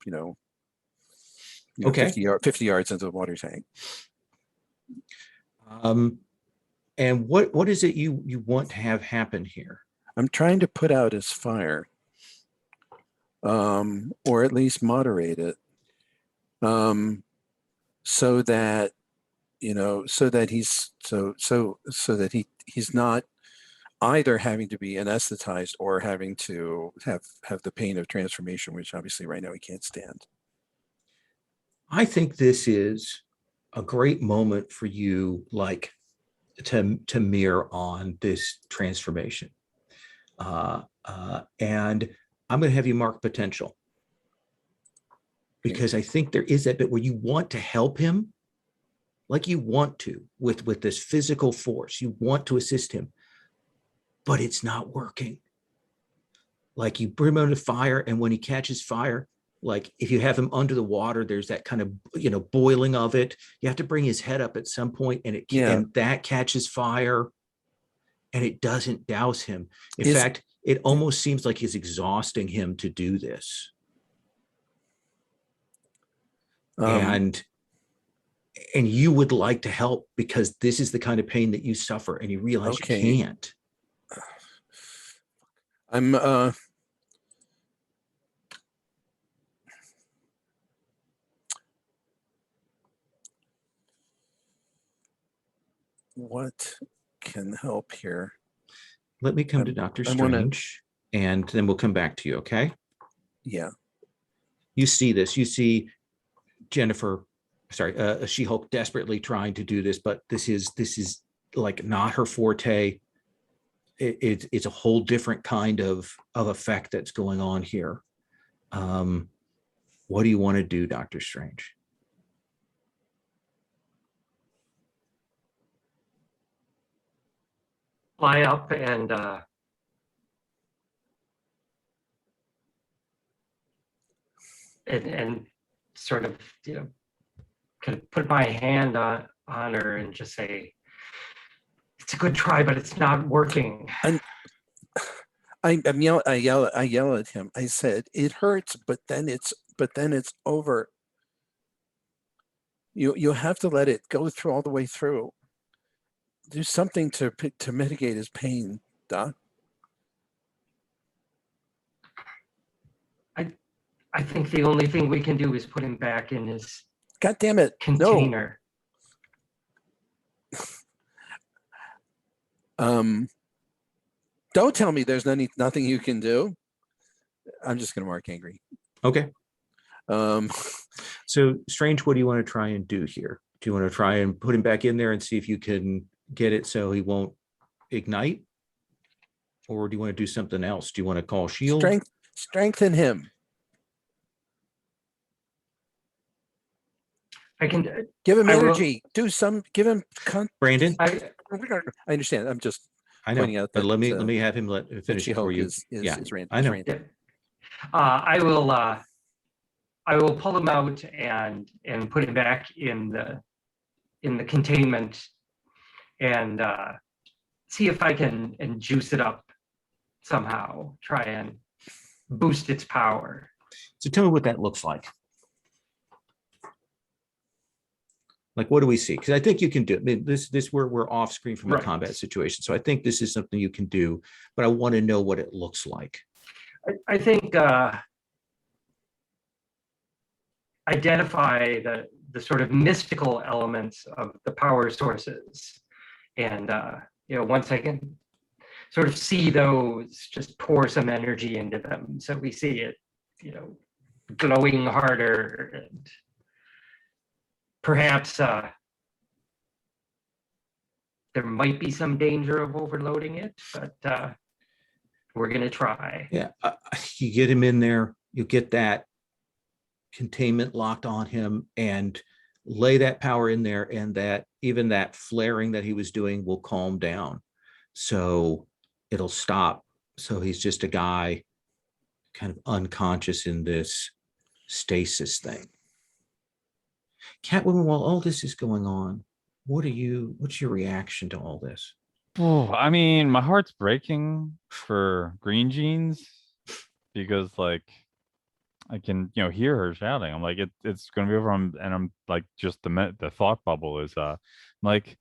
Okay. 50 yards into the water tank. And what is it you want to have happen here? I'm trying to put out his fire, or at least moderate it, so that he's not either having to be anesthetized or having to have the pain of transformation, which obviously right now he can't stand. I think this is a great moment for you, like to mirror on this transformation. And I'm going to have you mark potential, because I think there is that bit where you want to help him, like you want to with this physical force, you want to assist him, but it's not working. Like you bring him under fire, and when he catches fire, like if you have him under the water, there's that kind of boiling of it. You have to bring his head up at some point, and and that catches fire, and it doesn't douse him. In fact, it almost seems like it's exhausting him to do this. And you would like to help, because this is the kind of pain that you suffer, and you realize you can't. I'm what can help here? Let me come to Dr. Strange, and then we'll come back to you, okay? Yeah. You see this. You see She-Hulk desperately trying to do this, but this is like not her forte. It's a whole different kind of effect that's going on here. What do you want to do, Dr. Strange? Fly up and sort of, kind of put my hand on her and just say, it's a good try, but it's not working. And I yell at him. I said, it hurts, but then it's over. You have to let it go through all the way through. Do something to mitigate his pain, Doc. I think the only thing we can do is put him back in his God damn it, container. No. Don't tell me there's nothing you can do. I'm just going to mark angry. Okay. So Strange, what do you want to try and do here? Do you want to try and put him back in there and see if you can get it so he won't ignite? Or do you want to do something else? Do you want to call shield? Strengthen him. I can give him energy. Give him Brandon. I understand. I'm just pointing out that. But let me have him finish it for you. I know. I will pull him out and put him back in the containment, and see if I can juice it up somehow. Try and boost its power. So tell me what that looks like. Like, what do we see? Because I think you can do it. I mean, this we're off screen from a combat situation, so I think this is something you can do. But I want to know what it looks like. I think identify the sort of mystical elements of the power sources, and once I can sort of see those, just pour some energy into them. So we see it, glowing harder, and perhaps there might be some danger of overloading it, but we're going to try. Yeah, you get him in there, you get that containment locked on him and lay that power in there, and that even that flaring that he was doing will calm down. So it'll stop. So he's just a guy kind of unconscious in this stasis thing. Catwoman, while all this is going on, what's your reaction to all this? Oh, I mean, my heart's breaking for Green Jeans because like I can, hear her shouting. I'm like, it's gonna be over. And I'm like, just the thought bubble is like,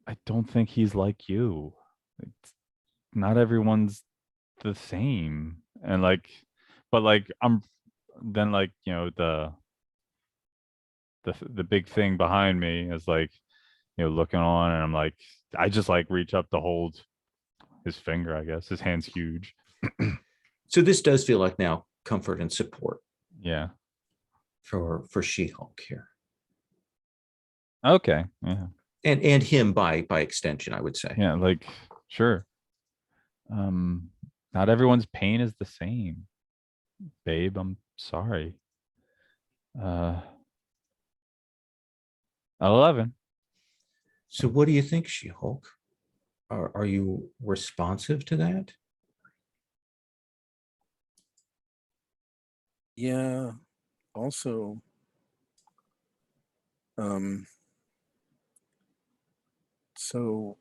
I don't think he's like you. It's, not everyone's the same. And like, but like I'm then like, the big thing behind me is like, looking on, and I'm like, I just like reach up to hold his finger, I guess. His hand's huge. So this does feel like now comfort and support Yeah. for She-Hulk here. Okay. Yeah. And him by extension, I would say. Yeah, like sure. Not everyone's pain is the same. Babe, I'm sorry. 11. So what do you think, She-Hulk? Are you responsive to that? Yeah. Also, so,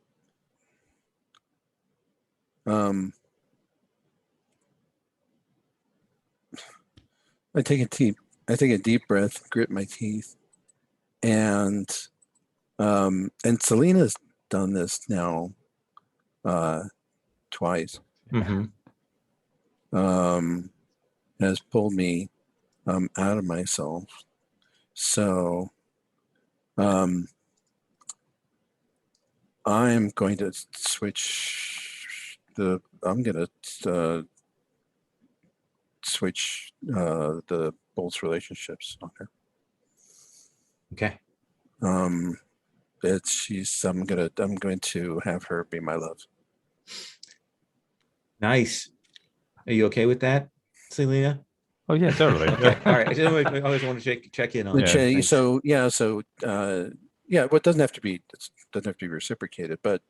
I take a deep breath, grit my teeth, and Selena's done this now twice. Mm-hmm. Has pulled me out of myself. So I'm going to switch the Bolt's relationships on her. Okay. I'm going to have her be my love. Nice. Are you okay with that, Selena? Oh yeah, totally. Okay. All right. I always want to check in on Yeah. that. Thanks. Well, it doesn't have to be reciprocated, but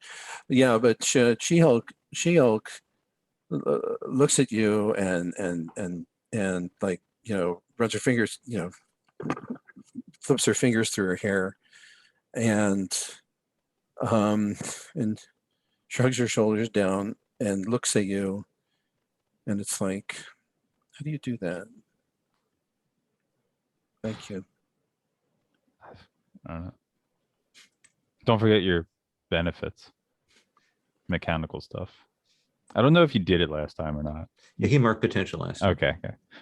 She-Hulk looks at you and like, runs her fingers, flips her fingers through her hair, and shrugs her shoulders down and looks at you, and it's like, how do you do that? Thank you. I don't know. Don't forget your benefits. Mechanical stuff. I don't know if you did it last time or not. Yeah, he marked potential last time. Okay.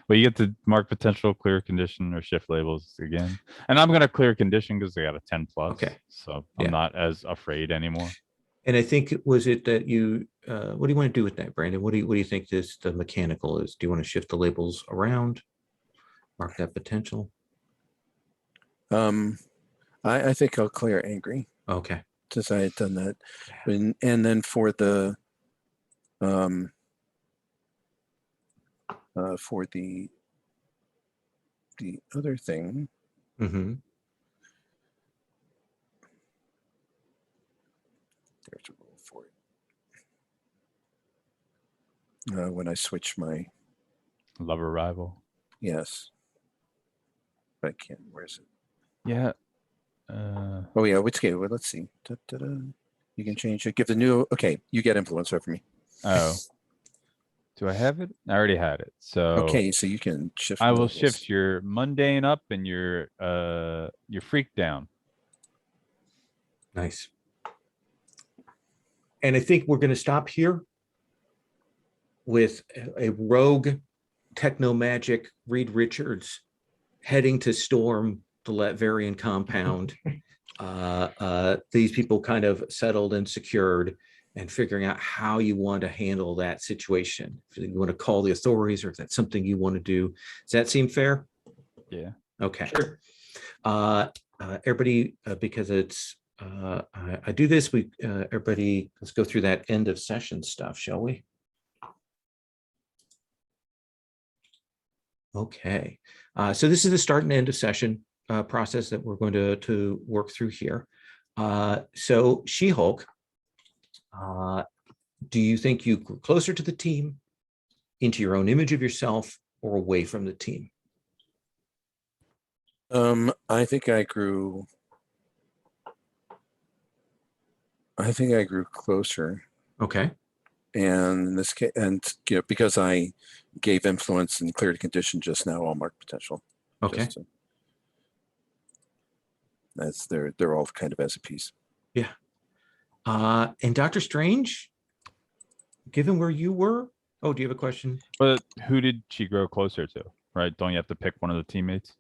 Well, you get to mark potential, clear condition, or shift labels again. And I'm gonna clear condition because I got a 10+. Okay. So Yeah. I'm not as afraid anymore. And I think was it that you what do you want to do with that, Brandon? What do you think the mechanical is? Do you want to shift the labels around? Mark that potential? I think I'll clear angry, Okay. since I had done that. And then for the other thing, Mm-hmm. there's a rule for it. When I switch my, Lover rival. yes, I can't, where is it? Yeah. Oh yeah, which game? Well, let's see. You can change it. Give the new, okay, you get influence over me. Oh. Do I have it? I already had it. So Okay, so you can shift. I will levels. shift your mundane up and your freak down. Nice. And I think we're going to stop here with a rogue techno magic Reed Richards heading to storm the Latverian compound. These people kind of settled and secured, and figuring out how you want to handle that situation. If you want to call the authorities or if that's something you want to do. Does that seem fair? Yeah. Okay. Sure. Everybody, because it's, I do this, everybody, let's go through that end of session stuff, shall we? Okay. So this is the start and end of session process that we're going to work through here. So She-Hulk, do you think you grew closer to the team, into your own image of yourself, or away from the team? I think I grew closer, Okay. and in this case, and because I gave influence and cleared condition just now, all marked potential. Okay. That's they're all kind of as a piece. Yeah. And Dr. Strange, given where you were, oh, do you have a question? But who did she grow closer to? Right? Don't you have to pick one of the teammates?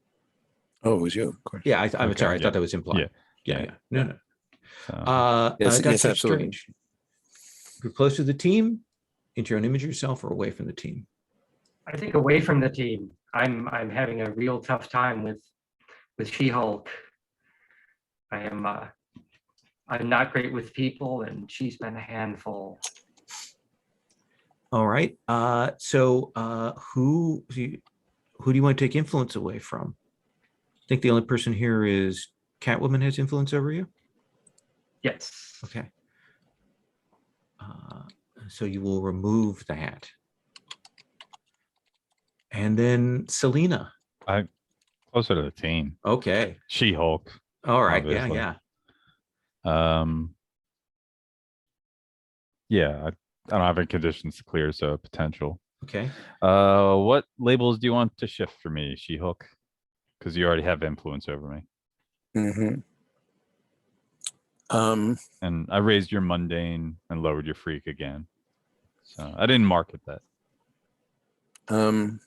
Oh, it was you, of course. Yeah, I'm Okay, sorry. I yeah. thought that was implied. Yeah. Yeah. No. So, Yes, Dr. yes, absolutely. Strange, you're close to the team, into your own image of yourself, or away from the team? I think away from the team. I'm having a real tough time with She-Hulk. I'm not great with people, and she's been a handful. All right. So who do you want to take influence away from? I think the only person here is Catwoman has influence over you. Yes. Okay. So you will remove that. And then Selena. closer to the team. Okay. She-Hulk. All right. Obviously. Yeah. Yeah, I don't have any conditions to clear, so potential. Okay. What labels do you want to shift for me, She-Hulk? Because you already have influence over me. Mm-hmm. And I raised your mundane and lowered your freak again. So I didn't market that. I'm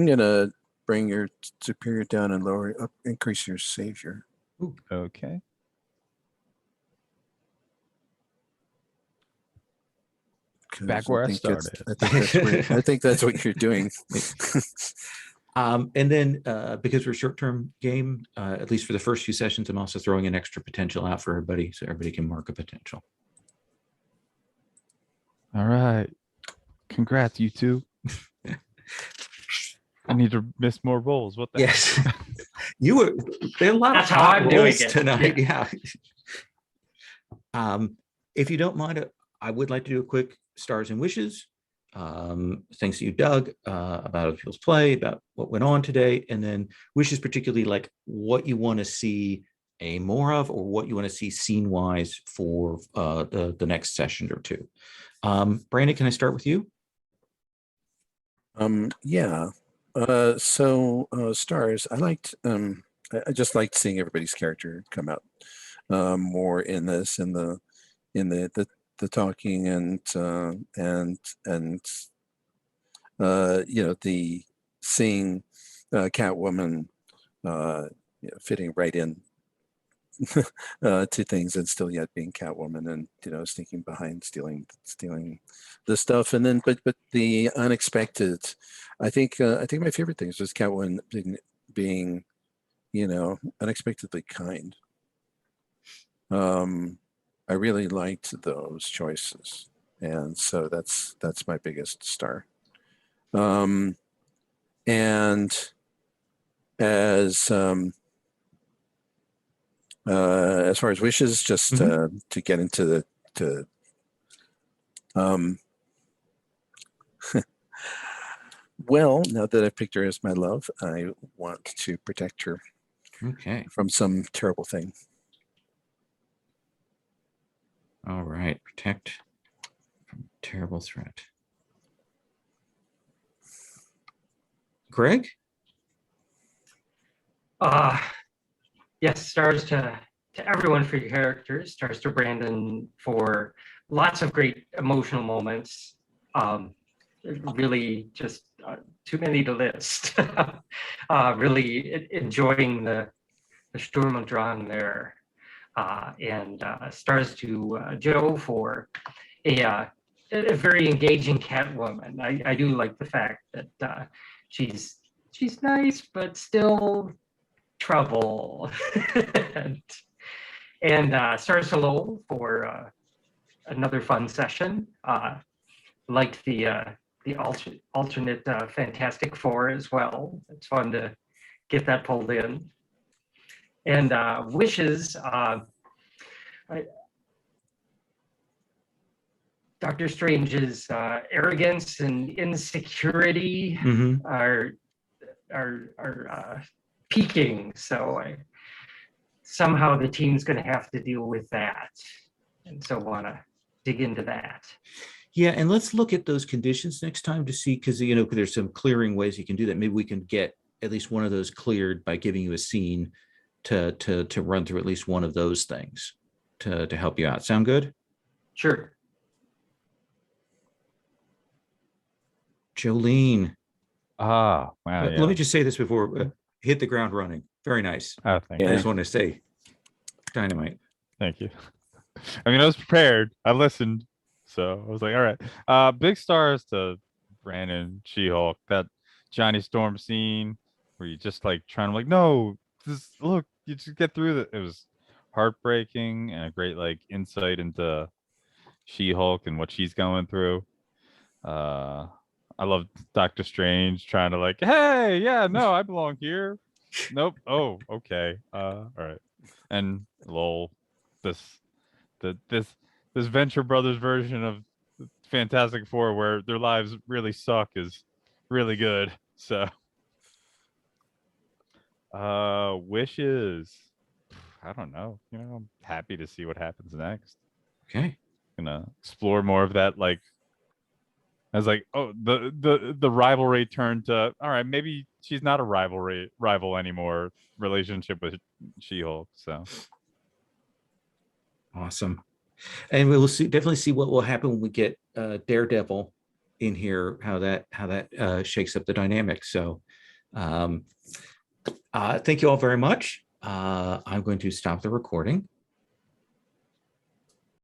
gonna bring your superior down and lower up, increase your savior. Ooh, okay. Back where I started. I think that's what you're doing. And then because we're a short-term game, at least for the first few sessions, I'm also throwing an extra potential out for everybody so everybody can mark a potential. All right. Congrats, you two. I need to miss more rolls. What the Yes. You were there are a lot That's of how hot I'm doing rolls it. tonight. Yeah. If you don't mind, I would like to do a quick stars and wishes. Things that you dug about other people's play, about what went on today, and then wishes particularly like what you want to see more of, or what you want to see scene wise for the next session or two. Brandon, can I start with you? Yeah. So stars, I just liked seeing everybody's character come out more in this, in the talking and the seeing Catwoman fitting right in to things and still yet being Catwoman, and sneaking behind, stealing the stuff, and then but the unexpected. I think my favorite things was Catwoman being unexpectedly kind. I really liked those choices, and so that's my biggest star. And as far as wishes, just to get into well, now that I've picked her as my love, I want to protect her from some terrible thing. All right. Protect from terrible threat. Greg? Yes, stars to everyone for your characters, stars to Brandon for lots of great emotional moments. really just too many to list. Really enjoying the Sturm und Drang there. And stars to Joe for a very engaging Catwoman. I do like the fact that she's nice, but still trouble. and stars hello for another fun session. Liked the alternate Fantastic Four as well. It's fun to get that pulled in. And wishes. Dr. Strange's arrogance and insecurity Mhm. are peaking. So somehow the team's going to have to deal with that, and so want to dig into that. Yeah, and let's look at those conditions next time to see, because there's some clearing ways you can do that. Maybe we can get at least one of those cleared by giving you a scene to run through at least one of those things to help you out. Sound good? Sure. Jolene. Wow. Let Yeah. me just say this before hit the ground running. Very nice. Oh, thank I you. just want to say dynamite. Thank you. I mean, I was prepared. I listened. So I was like, all right. Big stars to Brandon, She-Hulk, that Johnny Storm scene where you just like trying to like, no, look, you just get through that. It was heartbreaking and a great like insight into She-Hulk and what she's going through. I love Doctor Strange trying to like, hey, yeah, no, I belong here. Nope. Oh, okay. All right. And lol, this Venture Brothers version of Fantastic Four where their lives really suck is really good. So wishes. I don't know. I'm happy to see what happens next. Okay. Gonna explore more of that, like I was like, oh, the rivalry turned to, all right, maybe she's not a rival anymore relationship with She-Hulk. So Awesome. And we will definitely see what will happen when we get Daredevil in here, how that shakes up the dynamics. So thank you all very much. I'm going to stop the recording.